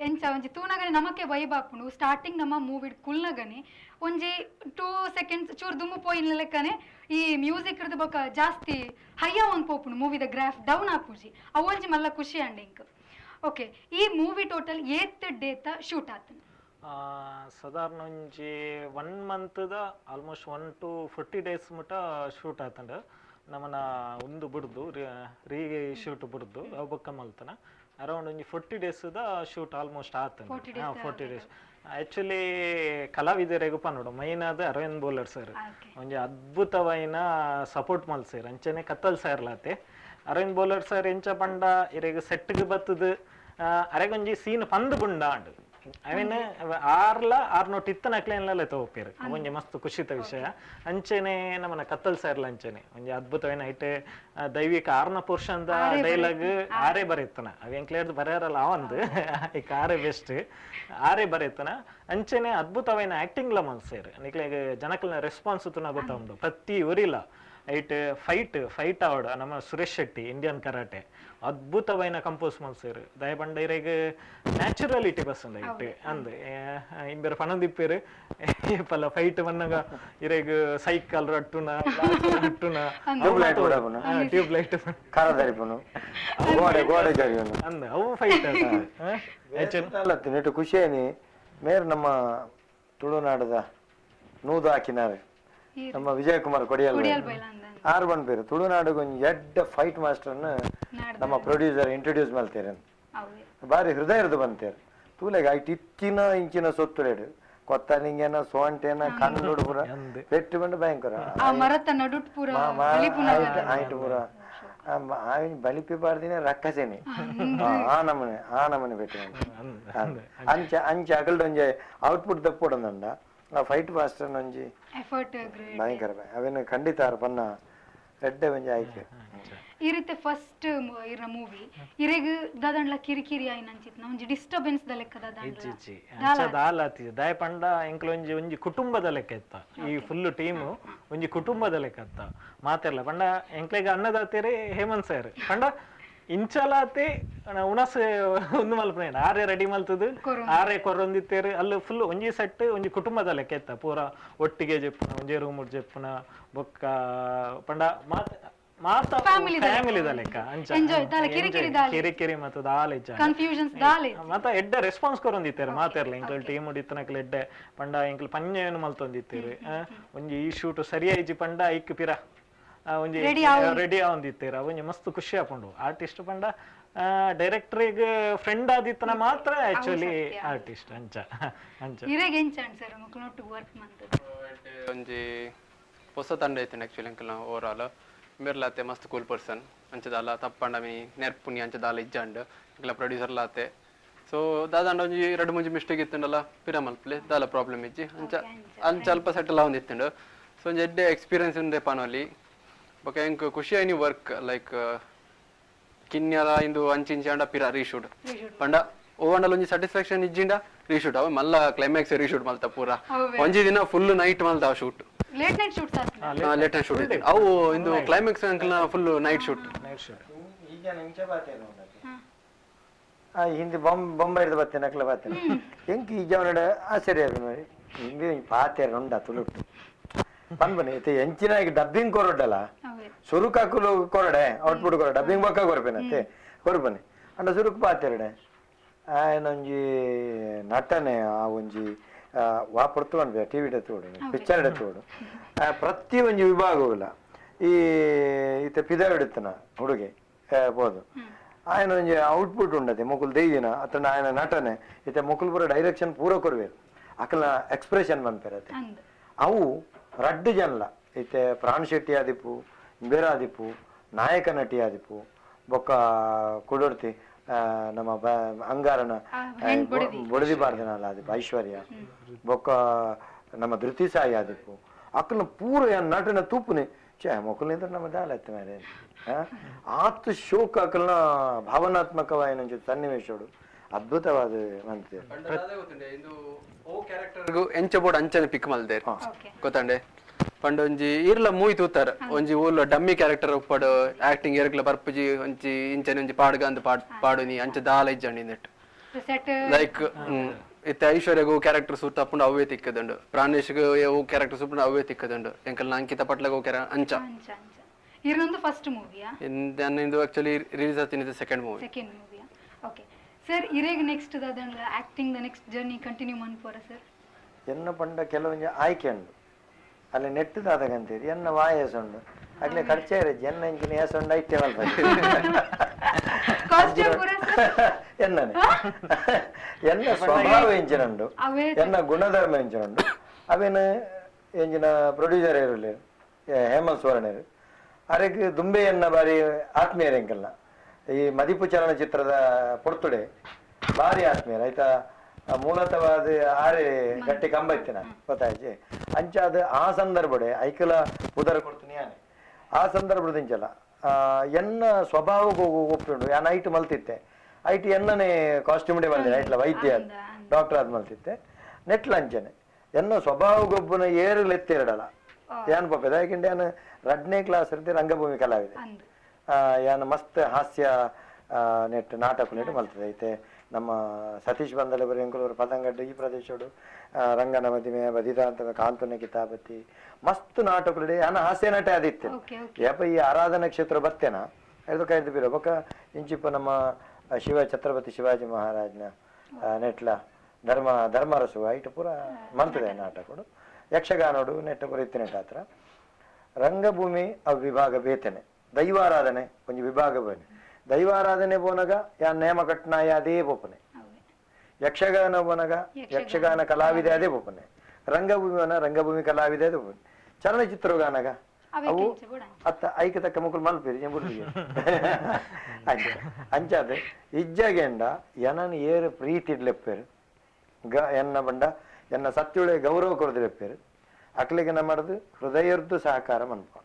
ಎಂಚ ಒಂಜಿ ತೂನಗನೆ ನಮಕ್ಕೆ ವೈಬ್ ಆಪುಂಡು ಸ್ಟಾರ್ಟಿಂಗ್ ನಮ್ಮ ಮೂವಿ ಕುಲ್ನಗನೆ ಒಂಜಿ 2 seconds ಚೂರು ದುಮ್ಮು ಪೋಯಿನ ಲೆಕ್ಕನೆ ಈ ಮ್ಯೂಸಿಕ್ ಇರ್ದು ಬೊಕ ಜಾಸ್ತಿ ಹಯ್ಯ ಒಂದು ಪೋಪುಂಡು ಮೂವಿದ ಗ್ರಾಫ್ ಡೌನ್ ಆಪುಜಿ ಅವು ಒಂಜಿ ಮಲ್ಲ ಖುಷಿ ಅಂಡೆ ಇಂಕ್ ಓಕೆ ಈ ಮೂವಿ ಟೋಟಲ್ 8 ಡೇತ ಶೂಟ್ ಆತನ ಸಾಧಾರಣ ಒಂಜಿ 1 monthದ ಆಲ್ಮೋಸ್ಟ್ 1 to 40 days ಮುಟ ಶೂಟ್ ಆತಂಡ ನಮ್ಮನ ಒಂದು ಬಿಡ್ದು ರೀ ಶೂಟ್ ಬಿಡ್ದು ಅವು ಬೊಕ್ಕ ಮಲ್ತನ ಅರೌಂಡ್ ಒಂಜಿ 40 daysದ ಶೂಟ್ ಆಲ್ಮೋಸ್ಟ್ ಆತನ 40 days ಆಕ್ಚುಲಿ ಕಲಾವಿದರೆಗೂ ಪನ್ನೋಡು ಮೈನ್ ಆದ ಅರವಿಂದ್ ಬೋಲರ್ ಸರ್ ಒಂಜಿ ಅದ್ಭುತವೈನ ಸಪೋರ್ಟ್ ಮಲ್ಸೇರ್ ಅಂಚನೆ ಕತ್ತಲ್ ಸೇರ್ಲಾತೆ ಅರವಿಂದ್ ಬೋಲರ್ ಸರ್ ಎಂಚ ಪಂಡ ಇರೆಗ್ ಸೆಟ್ಗೆ ಬತ್ತದು ಅರೆಗೊಂಜಿ ಸೀನ್ ಪಂದ್ ಬುಂಡ ಅಂಡ್ ಐ ಮೀನ್ ಆರ್ನೋಟ್ ಇತ್ತನ ಕ್ಲೇನ್ಲೆಲ್ಲ ತಗೋಪೇರು ಒಂಜಿ ಮಸ್ತ್ ಖುಷಿತ ವಿಷಯ ಅಂಚೆನೆ ನಮ್ಮನ ಕತ್ತಲ್ ಸೇರ್ಲ ಅಂಚೆನೆ ಒಂಜಿ ಅದ್ಭುತವೈನ ಐಟೆ ದೈವಿಕ ಆರ್ನ ಪುರುಷಂದ ಡೈಲಾಗ್ ಆರೇ ಬರೀತನ ಅವೇನ್ ಕ್ಲಿಯರ್ ಬರ್ಯಾರಲ್ಲ ಅವಂದು ಈಗ ಆರೇ ಬೆಸ್ಟ್ ಆರೇ ಬರೀತನ ಅಂಚೆನೆ ಅದ್ಭುತವೈನ ಆಕ್ಟಿಂಗ್ ಲ ಮನ್ಸೇರು ನಿಕ್ಲೆಗ್ ಜನಕಲ್ನ ರೆಸ್ಪಾನ್ಸ್ ತುನ ಗೊತ್ತಾವುಂಡು ಪ್ರತಿ ಊರಿಲ್ಲ ಐಟ್ ಫೈಟ್ ಆವಡ್ ನಮ್ಮ ಸುರೇಶ್ ಶೆಟ್ಟಿ ಇಂಡಿಯನ್ ಕರಾಟೆ ಅದ್ಭುತವೈನ ಕಂಪೋಸ್ ಮಲ್ಸೇರು ದಯಪಂಡ ಇರೆಗ್ ನ್ಯಾಚುರಾಲಿಟಿ ಬಸ್ಸಂದ ಐಟ್ ಅಂದ್ ಇಂಬೆರ್ ಪಣಂದಿಪ್ಪೇರು ಪಲ್ಲ ಫೈಟ್ ಬನ್ನಗ ಇರೆಗ್ ಸೈಕಲ್ ರಟ್ಟುನ ಟ್ಯೂಬ್ ಲೈಟ್ ಅಂದ ಅವು ಫೈಟ್ ನೆಟ್ಟು ಖುಷಿಯೇನಿ ಮೇರ್ ನಮ್ಮ ತುಳುನಾಡದ ನೂದು ಹಾಕಿನಾರೆ ನಮ್ಮ ವಿಜಯ್ ಕುಮಾರ್ ಕೊಡಿಯಲ್ ಆರು ಬಂದ್ ಬೇರು ತುಳುನಾಡಿಗೆ ಒಂದು ಎಡ್ಡ ಫೈಟ್ ಮಾಸ್ಟರ್ನ ನಮ್ಮ ಪ್ರೊಡ್ಯೂಸರ್ ಇಂಟ್ರೊಡ್ಯೂಸ್ ಮಾಡ್ತೇರೆ ಬಾರಿ ಹೃದಯದ ಬಂತೇರು ತೂಲೆಗೆ ಐಟ್ ಇಚ್ಚಿನ ಇಂಚಿನ ಸೊತ್ತುಲೇಡು ಕೊತ್ತ ನಿಂಗೇನ ಸೋಂಟೇನ ಕಣ್ಣು ಪೂರ ಪೆಟ್ಟು ಬಂದು ಭಯಂಕರ ಆಯ್ತು ಪೂರ ಬಲಿಪಿ ಬಾರ್ದಿನ ರಕ್ಕಸೇನೆ ಆ ನಮನೆ ಪೆಟ್ಟು ಅಂಚೆ ಅಗಲ್ಡ್ ಒಂಜೆ ಔಟ್ಪುಟ್ ತಪ್ಪೊಡಂದ ಆ ಫೈಟ್ ಮಾಸ್ಟರ್ ಒಂಜಿ ಭಯಂಕರ ಅವೇನು ಖಂಡಿತ ಪನ್ನ ರೆಡ್ಡೆ ಒಂಜಿ ಆಯ್ಕೆ ಈ ರೀತಿ ಫಸ್ಟ್ ಇರ ಮೂವಿ ಇರೆಗ್ ದಾದಂಡ್ಲ ಕಿರಿಕಿರಿ ಆಯ್ನ ಅಂಚಿತ್ ಒಂಜಿ ಡಿಸ್ಟರ್ಬೆನ್ಸ್ ದ ಲೆಕ್ಕ ದಾಯ ಪಂಡ ಎಂಕ್ಲ ಒಂಜಿ ಕುಟುಂಬದ ಲೆಕ್ಕ ಇತ್ತ ಈ ಫುಲ್ ಟೀಮ್ ಒಂಜಿ ಕುಟುಂಬದ ಲೆಕ್ಕ ಇತ್ತ ಮಾತೆಲ್ಲ ಪಂಡ ಎಂಕ್ಲೆಗ್ ಅನ್ನದಾತೇರೆ ಹೇಮಂತ್ ಸರ್ ಪಂಡ ಇಂಚಲಾತೆ ಉಣಸ್ ಒಂದು ಮಲ್ಪನೇನು ಆರೇ ರೆಡಿ ಮಲ್ತದು ಆರೇ ಕೊರೊಂದಿತ್ತೇರು ಅಲ್ಲಿ ಫುಲ್ ಒಂಜಿ ಸೆಟ್ ಒಂಜಿ ಕುಟುಂಬದ ಲೆಕ್ಕ ಇತ್ತ ಪೂರ ಒಟ್ಟಿಗೆ ಜೆಪ್ಪುನ ಒಂಜೇ ರೂಮ್ ಜೆಪ್ಪುನ ಬೊಕ್ಕ ಪಂಡ ಮಾತ ಫ್ಯಾಮಿಲಿದ ಲೆಕ್ಕ ಅಂಚ ಕಿರಿಕಿರಿ ಮತ್ತು ದಾಲ್ ಇಜ್ಜ ಮತ್ತ ಎಡ್ಡೆ ರೆಸ್ಪಾನ್ಸ್ ಕೊರೊಂದಿತ್ತೇರು ಮಾತೆರ್ಲ ಇಂಕಲ್ ಟೀಮ್ ಉಡಿತ್ತನಕ್ಲ ಎಡ್ಡೆ ಪಂಡ ಇಂಕಲ್ ಪಂಜೆಯನ್ನು ಮಲ್ತೊಂದಿತ್ತೇರು ಒಂಜಿ ಈ ಶೂಟ್ ಸರಿಯಾಯಿಜಿ ಪಂಡ ಐಕ್ ಪಿರ ಒಂಜಿ ರೆಡಿ ಆವೊಂದಿತ್ತೇರ ಒಂಜಿ ಮಸ್ತ್ ಖುಷಿ ಆಪುಂಡು ಆರ್ಟಿಸ್ಟ್ ಪಂಡ ಡೈರೆಕ್ಟರಿಗೆ ಫ್ರೆಂಡ್ ಆದಿತ್ತನ ಮಾತ್ರ ಆಕ್ಚುಲಿ ಆರ್ಟಿಸ್ಟ್ ಅಂಚ ಒಂಜಿ ಹೊಸ ತಂಡ ಐತೆ ಆಕ್ಚುಲಿ ಅಂಕಲ್ ಓವರ್ ಆಲ್ ಮೇರ್ಲಾತೆ ಮಸ್ತ್ ಕೂಲ್ ಪರ್ಸನ್ ಅಂಚದಾಲ ತಪ್ಪಂಡ ಮೀ ನೆರ್ಪುನಿ ಅಂಚದಾಲ ಇಜ್ಜಂಡ್ ಇಂಕಲ ಪ್ರೊಡ್ಯೂಸರ್ ಲಾತೆ ಸೊ ದಾದಂಡ ಒಂಜಿ 2-3 ಮಿಸ್ಟೇಕ್ ಇತ್ತುಂಡಲ್ಲ ಪಿರ ಮಲ್ಪಲೆ ದಾಲ ಪ್ರಾಬ್ಲಮ್ ಇಜ್ಜಿ ಅಂಚ ಅಲ್ಪ ಸೆಟಲ್ ಆವೊಂದಿತ್ತುಂಡು ಸೊ ಒಂಜಿ ಎಡ್ಡೆ ಎಕ್ಸ್ಪೀರಿಯನ್ಸ್ ಉಂಡೆ ಪಾನೋಲಿ ಬೊಕ ಎಂಕ್ ಖುಷಿ ಆಯ್ನಿ ವರ್ಕ್ ಲೈಕ್ ಕಿನ್ಯಲ ಇಂದು ಅಂಚಿಂಚಿ ಅಂಡ ಪಿರ ರೀಶೂಟ್ ಪಂಡ ಓವಂಡಲ ಒಂಜಿ ಸ್ಯಾಟಿಸ್ಫ್ಯಾಕ್ಷನ್ ಇಜ್ಜಿಂಡ ರೀಶೂಟ್ ಅವ ಮಲ್ಲ ಕ್ಲೈಮ್ಯಾಕ್ಸ್ ರೀಶೂಟ್ ಮಲ್ತ ಪೂರ ಒಂಜಿ ದಿನ ಫುಲ್ ನೈಟ್ ಮಲ್ತ ಆ ಶೂಟ್ ಲೇಟ್ ನೈಟ್ ಶೂಟ್ ಅವು ಇಂದು ಕ್ಲೈಮ್ಯಾಕ್ಸ್ ಅಂಕಲ್ನ ಫುಲ್ ನೈಟ್ ಶೂಟ್ ಈಗ ನಿಂಚೆ ಬಾತೇನು ಹಿಂದಿ ಬೊಂಬೈದ ಬತ್ತೇನೆ ಅಕ್ಲ ಬಾತೇನೆ ಎಂಕಿ ಈಗ ಅವನಡ ಆಶ್ಚರ್ಯ ಅದು ನೋಡಿ ಹಿಂದಿ ಪಾತೇರು ಉಂಡ ತುಳುಟ್ಟು ಪನ್ಬನಿ ಎಂಚಿನ ಈಗ ಡಬ್ಬಿಂಗ್ ಕೊರಡಲ್ಲ ಸುರುಕಾಕುಲು ಕೊರಡೆ ಔಟ್ಪುಟ್ ಕೊರ ಡಬ್ಬಿಂಗ್ ಬೊಕ್ಕ ಕೊರಪೇನತ್ತೆ ಕೊರಪನಿ ಅಂಡ ಸುರುಕು ಪಾತೆರಡೆ ಆಯನ ಒಂಜಿ ನಟನೆ ಆ ಒಂಜಿ ವಾಪರ್ತು ಅನ್ಬೇ ಟಿ ವಿ ತೋಡು ಪಿಕ್ಚರ್ ತೋಡು ಪ್ರತಿ ಒಂಜಿ ವಿಭಾಗವಿಲ್ಲ ಈ ಈತ ಪಿದವಿಡ್ತನ ಹುಡುಗಿ ಬೋದು ఆయన అవుట్పుట్ ఉండదు ముకులు దెయ్యిన అతను ఆయన నటನೆ అయితే ముకులు పూర డైరెక్షన్ పూర కొరవేరు అక్కడ ఎక్స్ప్రెషన్ పంపారు ಅವು ರಡ್ಡು ಜನಲ ಐತೆ ಪ್ರಾಣ್ ಶೆಟ್ಟಿ ಆದಿಪ್ಪು ಬೇರೆ ಆದಿಪ್ಪು ನಾಯಕ ನಟಿ ಆದಿಪ್ಪು ಬೊಕ್ಕ ಕುಡೋರ್ತಿ ನಮ್ಮ ಅಂಗಾರನ ಬೊಡದಿ ಬಾರ್ದನಲ್ಲ ಆದಿಪ್ಪು ಐಶ್ವರ್ಯ ಬೊಕ್ಕ ನಮ್ಮ ಧೃತಿ ಸಾಯಿ ಆದಿಪ್ಪು ಅಕ್ಕನ ಪೂರ ನಟನ ತೂಪುನಿ ಛೇ ಮೊಕ್ಕಲಿಂದ ನಮ್ಮ ದಾಲತ್ತ ಮೇಲೆ ಆತು ಶೋಕ ಅಕ್ಕಲ್ನ ಭಾವನಾತ್ಮಕವಾದ ಸನ್ನಿವೇಶೋಡು ಅದ್ಭುತವಾದ ಮಂತ್ರಿ ಎಂಚಬೋಡು ಅಂಚನೆ ಪಿಕ್ ಮಲ್ದೇರ್ ಗೊತ್ತಂಡೆ ಪಂಡ ಒಂಜಿ ಇರ್ಲ ಮೂವಿ ತೂತಾರ ಒಂಜಿ ಊರ್ಲ ಡಮ್ಮಿ ಕ್ಯಾರೆಕ್ಟರ್ ಉಪ್ಪಡು ಆಕ್ಟಿಂಗ್ ಎರಕ್ಲ ಬರ್ಪುಜಿ ಒಂಜಿ ಇಂಚನೆ ಒಂಜಿ ಪಾಡ್ಗ ಅಂತ ಪಾಡುನಿ ಅಂಚ ದಾಲ ಇಜ್ಜಂಡಿ ನೆಟ್ ಲೈಕ್ ಇತ್ತೆ ಐಶ್ವರ್ಯಗೂ ಕ್ಯಾರೆಕ್ಟರ್ ಸೂಟ್ ತಪ್ಪುಂಡು ಅವೇ ತಿಕ್ಕದಂಡು ಪ್ರಾಣೇಶ್ಗೂ ಕ್ಯಾರೆಕ್ಟರ್ ಸೂಟ್ ಅವೇ ತಿಕ್ಕದಂಡು ಎಂಕಲ್ ಅಂಕಿತ ಪಟ್ಲಗೂ ಅಂಚ ಇರೊಂದು ಫಸ್ಟ್ ಮೂವಿಯಾ ಇದು ಆಕ್ಚುಲಿ ರಿಲೀಸ್ ಆತಿನ ಸೆಕೆಂಡ್ ಮೂವಿ ಓಕೆ ಸರ್ ಇರೇಗ ನೆಕ್ಸ್ಟ್ ದಾದಂಡ ಆಕ್ಟಿಂಗ್ ದ ನೆಕ್ಸ್ಟ್ ಜರ್ನಿ ಕಂಟಿನ್ಯೂ ಮಾಡ್ಬೋರ ಸರ್ ಎನ್ನ ಪಂಡ ಕೆಲವೊಂದು ಆಯ್ಕೆ ಉಂಡು ಅಲ್ಲಿ ನೆಟ್ಟದಾದಂತೀರಿ ಎನ್ನ ವಾಯಸ್ಸುಂಡು ಆಗ್ಲೇ ಖರ್ಚೇರಿ ಎನ್ನ ಇಂಚಿನ ಏಸುಂಡು ಐತೆ ಮಲ್ಪ ಎನ್ನನೆ ಎನ್ನ ಸ್ವಭಾವ ಎಂಚಿನುಂಡು ಎನ್ನ ಗುಣಧರ್ಮ ಎಂಚಿನುಂಡು ಅವೇನು ಎಂಚಿನ ಪ್ರೊಡ್ಯೂಸರ್ ಇರಲಿ ಹೇಮಂತ್ ಸುವರ್ಣರು ಅರೆಗೆ ದುಂಬೆ ಎನ್ನ ಬಾರಿ ಆತ್ಮೀಯರು ಎಂಕಲ್ನ ಈ ಮದಿಪು ಚಲನಚಿತ್ರದ ಪೊರ್ತುಡೆ ಭಾರಿ ಆತ್ಮೀಯರು ಆಯ್ತಾ ಮೂಲತವಾದ ಆರೆ ಗಟ್ಟಿ ಕಂಬ ಇತ್ತಿನ ಗೊತ್ತಾಯ್ತು ಅಂಚಾದ ಆ ಸಂದರ್ಭಡೆ ಐಕಲ ಉದರ ಕೊಡ್ತೀನಿ ಯಾನೆ ಆ ಸಂದರ್ಭದ ಇಂಚಲ್ಲ ಎನ್ನ ಸ್ವಭಾವಕ್ಕೆ ಒಪ್ಪಿಂಡು ಯಾನ್ ಐಟ್ ಮಲ್ತಿತ್ತೆ ಐಟ್ ಎನ್ನನೇ ಕಾಸ್ಟ್ಯೂಮ್ಡೆ ಬಂದಿದೆ ಐಟ್ಲ ವೈದ್ಯ ಡಾಕ್ಟರ್ ಆದ್ ಮಲ್ತಿತ್ತೆ ನೆಟ್ಲ ಅಂಚನೆ ಎನ್ನ ಸ್ವಭಾವಗೊಬ್ಬನ ಏರಲು ಎತ್ತಿರಡಲ್ಲ ಯಾನ್ ಪಪ್ಪದ ಯಾಕೆಂದ್ರೆ ಯಾನು 2ನೇ ಕ್ಲಾಸ್ ಇರ್ತಿ ರಂಗಭೂಮಿ ಕಲಾವಿದೆ ಯಾನು ಮಸ್ತ್ ಹಾಸ್ಯ ನೆಟ್ ನಾಟಕ ನೆಟ್ ಮಲ್ತದೆ ಐತೆ ನಮ್ಮ ಸತೀಶ್ ಬಂದಲೆ ಬರೀ ಎಂಕುಲೂರು ಪದಂಗಡ್ಡು ಈ ಪ್ರದೇಶಡು ರಂಗನ ಮದಿಮೆ ಬದಿದಾಂತ ಕಾಂತುನ ಕಿತಾಪತಿ ಮಸ್ತ್ ನಾಟಕಗಳು ಯಾನ ಹಾಸ್ಯ ನಟ ಆದಿತ್ತೆ ಯಪ್ಪ ಈ ಆರಾಧನಾ ಕ್ಷೇತ್ರ ಬರ್ತೇನ ಇದು ಕೈದು ಬಿರೋ ಬೊಕ್ಕ ಇಂಚಿಪ್ಪ ನಮ್ಮ ಛತ್ರಪತಿ ಶಿವಾಜಿ ಮಹಾರಾಜ್ನ ನೆಟ್ಲ ಧರ್ಮರಸು ಐಟ್ ಪೂರ ಮಲ್ತದೆ ನಾಟಕಗಳು ಯಕ್ಷಗಾನೋಡು ನೆಟ್ಟ ಪೂರ ಇತ್ತು ನೆಟ್ ಹತ್ರ ರಂಗಭೂಮಿ ಅವ್ ವಿಭಾಗ ಬೇತನೆ ದೈವಾರಾಧನೆ ಒಂದು ವಿಭಾಗ ಬನ್ನಿ ದೈವಾರಾಧನೆ ಬೋನಗ ಯಾನ್ ನೇಮ ಕಟ್ನಾಯ ಅದೇ ಬೋಪನೆ ಯಕ್ಷಗಾನ ಬೋನಗ ಯಕ್ಷಗಾನ ಕಲಾವಿದೆ ಅದೇ ಬೋಪನೆ ರಂಗಭೂಮಿ ಕಲಾವಿದೆ ಅದೇ ಬೋಪನೆ ಚಲನಚಿತ್ರಗಾನಗ ಅವು ಅತ್ತ ಐಕ ತಕ್ಕ ಮುಕ್ಕಳು ಮಲ್ಪೇರಿ ಎಂಬುದಿಗೆ ಅಂಚಾದ ಇಜ್ಜಗೆಂಡ ಎನನ್ ಏರು ಪ್ರೀತಿ ಇಡ್ಲೆಪ್ಪೇರು ಎನ್ನ ಬಂಡ ಎನ್ನ ಸತ್ಯುಳೆ ಗೌರವ ಕೊರದಿಲೆಪ್ಪೇರು ಅಕ್ಲಿಗೆ ನಮ್ಮ ಮಾಡೋದು ಹೃದಯರ್ದು ಸಹಕಾರ ಮನ್ಪ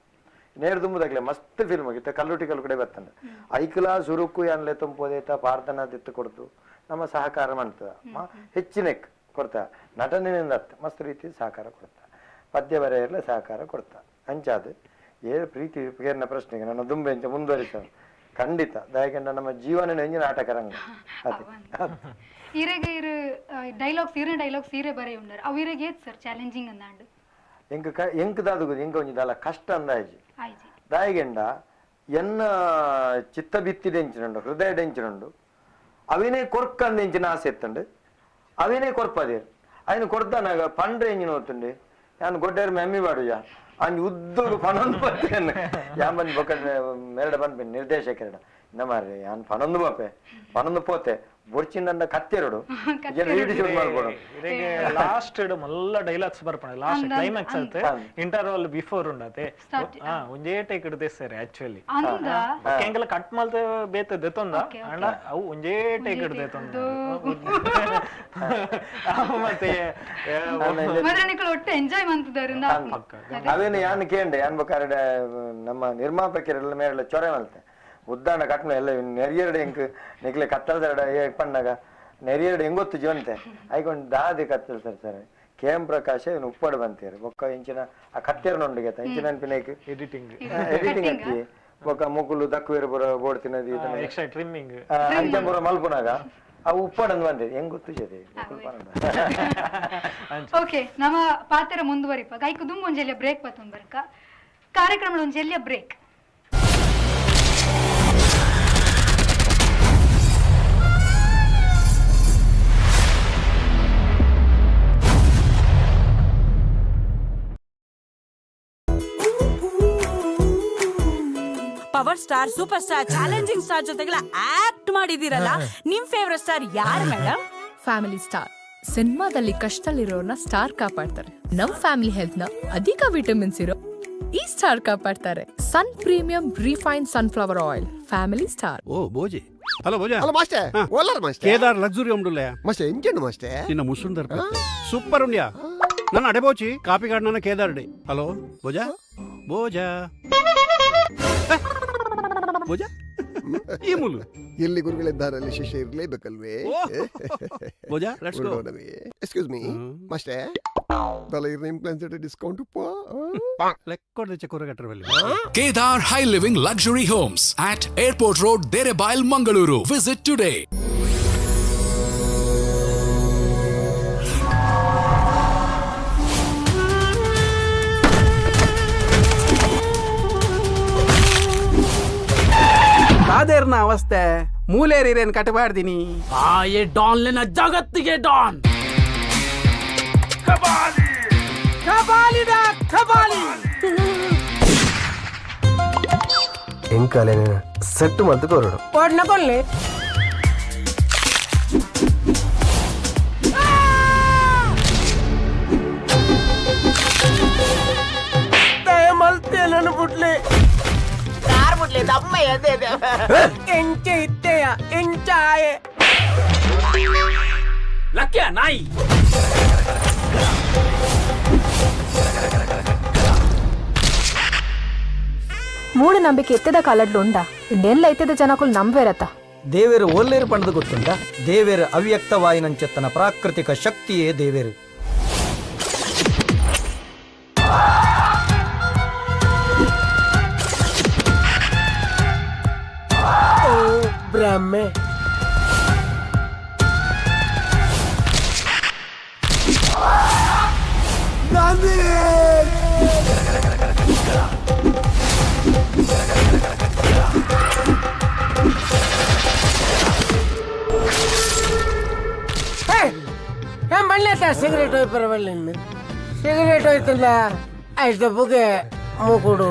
ನೇರು ತುಂಬುದಾಗ್ಲೆ ಮಸ್ತ್ ಫಿಲ್ಮ್ ಆಗಿತ್ತು ಕಲ್ಲುಟಿ ಕಡೆ ಬರ್ತಂಡ ಐಕಲಾ ಸುರುಕು ಯಾನ್ಲೆ ತುಂಬೋದೇತ ಪ್ರಾರ್ಥನಾ ದಿತ್ತು ಕೊಡ್ತು ನಮ್ಮ ಸಹಕಾರ ಮಾಡ್ತದ ಹೆಚ್ಚಿನ ಕೊಡ್ತಾ ನಟನೆಯಿಂದ ಮಸ್ತ್ ರೀತಿ ಸಹಕಾರ ಕೊಡ್ತಾ ಪದ್ಯ ಬರೆಯಲ್ಲ ಸಹಕಾರ ಕೊಡ್ತಾ ಅಂಚಾದ ಏರು ಪ್ರೀತಿ ಏರ್ನ ಪ್ರಶ್ನೆಗೆ ನನ್ನ ದುಂಬೆ ಇಂಚ ಮುಂದುವರಿತ ಖಂಡಿತ ದಯಕೆಂಡ ನಮ್ಮ ಜೀವನ ಎಂಜಿನ ನಾಟಕ ರಂಗ ಅದೇ ಇರೆಗೆ ಇರು ಡೈಲಾಗ್ಸ್ ಈರೆ ಬರೆ ಉಂಡರ್ ಅವು ಇರೆಗೆ ಏತ್ ಸರ್ ಚಾಲೆಂಜಿಂಗ್ ಅಂದಾಂಡು ಎಂಕ್ ದಾದು ಎಂಕ ಒಂಜಿದಲ್ಲ ಕಷ್ಟ ಅಂದಾಜಿ ದಾಯಿಗೆಂಡ ಎನ್ನ ಚಿತ್ತ ಬಿತ್ತಿಡೆಂಚಿನುಂಡು ಹೃದಯ ಡೆಂಚಿನುಂಡು ಅವಿನೇ ಕೊರ್ಕಂದ ಎಂಚಿನ ಆಸೆ ಎತ್ತಂಡು ಅವಿನೇ ಕೊರ್ಪದೇರು ಅಯ್ನ ಕೊಡ್ತಾನಾಗ ಪಂಡ್ರೆ ಎಂಜಿನ ಓದ್ತುಂಡು ಯಾನು ಗೊಡ್ಡೇರು ಮೆಮ್ಮಿ ಬಾಡುಯ ಅಂಜ್ ಉದ್ದಗ ಪಣೊಂದು ಬರ್ತೇನೆ ಯಾನ್ ಬಂದು ಬೊಕ್ಕ ಮೇರಡ ಬಂದ್ ನಿರ್ದೇಶಕರಡ ನಮ್ಮರಿ ಯಾನ್ ಪಣೊಂದು ಬಾಪೆ ಪಣೊಂದು ಪೋತೆ ಬೊಡ್ಚಿಂದ ಕತ್ತೆರಡು ಮಾಡ್ಬೋದು ಲಾಸ್ಟ್ ಮಲ್ಲ ಡೈಲಾಗ್ಸ್ ಬರ್ಪಣ ಲಾಸ್ಟ್ ಕ್ಲೈಮ್ಯಾಕ್ಸ್ ಆಯ್ತು ಇಂಟರ್ವಲ್ ಬಿಫೋರ್ ಉಂಡತೆ ಒಂದೇ ಟೇಕ್ ಇಡದೆ ಸರ್ ಆಕ್ಚುಲಿ ಕೆಂಗಲ ಕಟ್ ಮಲ್ತ ಬೇತ ದೆತೊಂದ ಅಂಡ ಅವು ಒಂದೇ ಟೇಕ್ ಇಡದೆ ತೊಂದ ಮತ್ತೆ ಒಟ್ಟು ಎಂಜಾಯ್ ಮಾಡ್ತಿದ್ದಾರೆ ಅವೇನು ಯಾನ್ ಕೇಂಡೆ ಯಾನ್ ಬೇಕಾದ್ರೆ ನಮ್ಮ ನಿರ್ಮಾಪಕರೆಲ್ಲ ಮೇರೆಲ್ಲ ಚೊರೆ ಮಲ್ತೆ ಉದ್ದಾನ ಕಟ್ನ ಎಲ್ಲ ನೆರಿಯರಡು ಎಂಕ್ ನಿಕ್ಲೆ ಕತ್ತಲ್ದರಡ ಪಣ್ಣಗ ನೆರಿಯರಡು ಹೆಂಗೊತ್ತು ಜೀವಂತೆ ಐಕೊಂಡು ದಾದಿ ಕತ್ತಲ್ತಾರೆ ಸರ್ KM ಪ್ರಕಾಶ ಇವನು ಉಪ್ಪಡು ಬಂತೀರಿ ಬೊಕ್ಕ ಇಂಚಿನ ಆ ಕತ್ತೆರನೊಂಡಿಗೆ ಇಂಚಿನ ನೆನಪಿನೇಕ್ ಎಡಿಟಿಂಗ್ ಹತ್ತಿ ಬೊಕ್ಕ ಮುಗುಲು ದಕ್ಕುವೇರು ಬರೋ ಬೋರ್ಡ್ ತಿನ್ನದಿ ಟ್ರಿಮ್ಮಿಂಗ್ ಅಂಚಂಬುರ ಮಲ್ಪುನಾಗ ಅವು ಉಪ್ಪಡಂದು ಬಂದಿದೆ ಹೆಂಗ್ ಗೊತ್ತು ಜೊತೆ ಓಕೆ ನಮ್ಮ ಪಾತ್ರ ಮುಂದುವರಿಪ ಕೈಕು ದುಂಬ ಒಂಜೆಲ್ಲ ಬ್ರೇಕ್ ಬತ್ತೊಂದು ಬರ್ಕ ಕಾರ್ಯಕ್ರಮ ಒಂಜೆಲ್ಲ break super star challenging star ಜೊತೆಗೆಲ್ಲ ಆಕ್ಟ್ ಮಾಡಿದಿರಲ್ಲ ನಿಮ್ ಫೇವ್ರೆಟ್ ಸ್ಟಾರ್ ಯಾರು ಮೇಡಮ್? Family star. ಸಿನಿಮಾದಲ್ಲಿ ಕಷ್ಟದಲ್ಲಿರೋರ್ನ ಸ್ಟಾರ್ ಕಾಪಾಡ್ತಾರೆ. ನಮ್ ಫ್ಯಾಮಿಲಿ ಹೆಲ್ತ್ ನ ಅಧಿಕ ವಿಟಮಿನ್ಸ್ ಇರೋ ಈ ಸ್ಟಾರ್ ಕಾಪಾಡ್ತಾರೆ. Sun premium refine sunflower oil. Family star. ಓ ಬೋಜಿ. ಹಲೋ ಬೋಜಾ. హలో మాస్టర్ ఓలర్ మాస్టర్ కేదార్ లగ్జరీ ఉండులే మాస్టర్ ఎంజండి మాస్టర్ నిన్న ముసుందర్ సూపర్ ఉండియా నన్ను అడబోచి కాపీ కాడిన కేదారుడి హలో బోజా బోజా ಬೋಜಾ ಈ ಮುಲು ಎಲ್ಲಿ ಗುರುಗಳಿದ್ದಾರಲ್ಲಿ ಶಿಷ್ಯ ಇರಲೇಬೇಕಲ್ವೇ? ಬೋಜಾ let's go. Excuse me master ಬಲೈರ್ನ ಇಂಪ್ಲಾಂಟೆಡ್ ಡಿಸ್ಕೌಂಟ್ ಲೆಕ್ಕೊಡ್ದೆ ಚಕೋರಗಟ್ಟರವಲ್ಲಿ. Kedar High Living Luxury Homes at Airport Road, Derebail, Mangaluru. Visit today. ಕಾದೇರ್ನ ಅವಸ್ಥೆ ಮೂಲೇರಿರೇನ್ ಕಟಬಾರ್ದಿನಿ ಆಯೆ ಡಾನ್ಲಿನ ಜಗತ್ತಿಗೆ ಡಾನ್ ಕಬಾಲಿದ ಕಬಾಲಿ ಎಂಕಾಲೆ ಸೆಟ್ಟು ಮಂತು ಕೊರಡು ಕೊಡ್ಲ ಕೊಡ್ಲಿ ಮಲ್ತೇನನ್ನು ಬಿಡ್ಲಿ ಎಂಚ ಇತ್ತೆಯ ಎಂಚಾಯೆ ಲಕ್ಯ ನಾಯಿ ಮೂಢನಂಬಿಕೆ ಎತ್ತದ ಕಾಲಡ್ಲು ಉಂಡ ಇನ್ನೆಲ್ಲ ಎತ್ತದ ಜನಕುಲು ನಂಬೇರತ್ತ ದೇವೇರು ಒಲ್ಲೇರು ಪಣದು ಗೊತ್ತುಂಟ ದೇವೇರು ಅವ್ಯಕ್ತವಾಯಿನಂಚೆತ್ತನ ಪ್ರಾಕೃತಿಕ ಶಕ್ತಿಯೇ ದೇವೇರು. ಬ್ರಹ್ಮೆ ಸಿಗರೇಟ್ ಹೋಯ್ ಪರವಲ್ಲ ಸಿಗರೇಟ್ ಹೋಯ್ತಲ್ಲ ಅಷ್ಟು ಬುಗೆ ಮೂಗುಡು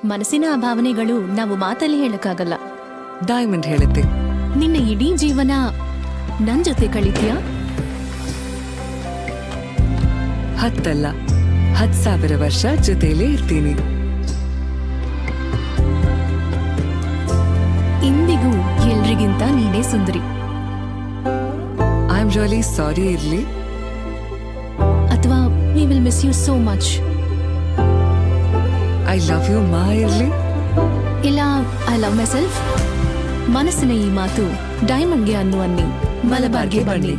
ಮನಸ್ಸಿನ ಆ ಭಾವನೆಗಳು ನಾವು ಮಾತಲ್ಲಿ ಹೇಳಕ್ಕಾಗಲ್ಲ. ಡೈಮಂಡ್ ಹೇಳುತ್ತೆ ನಿನ್ನ ಇಡೀ ಜೀವನ ನನ್ ಜೊತೆ ಕಳಿತೀಯಾ? 10 ಅಲ್ಲ 10,000 ವರ್ಷ ಜೊತೆಲೇ ಇರ್ತೀನಿ. ಇಂದಿಗೂ ಎಲ್ರಿಗಿಂತ ನೀನೇ ಸುಂದರಿ. ಐ ಆಮ್ ರಿಯಲಿ ಸಾರಿ ಇರ್ಲಿ ಅಥವಾ we will miss you so much. I love you ಮಾ ಇರ್ಲಿ ಇಲ್ಲ ಐ ಲವ್ ಮೈ ಸೆಲ್ಫ್. ಮನಸ್ಸಿನ ಈ ಮಾತು ಡೈಮಂಡ್ಗೆ ಅನ್ನು ಅನ್ನಿ ಮಲಬಾರ್ಗೆ ಬನ್ನಿ.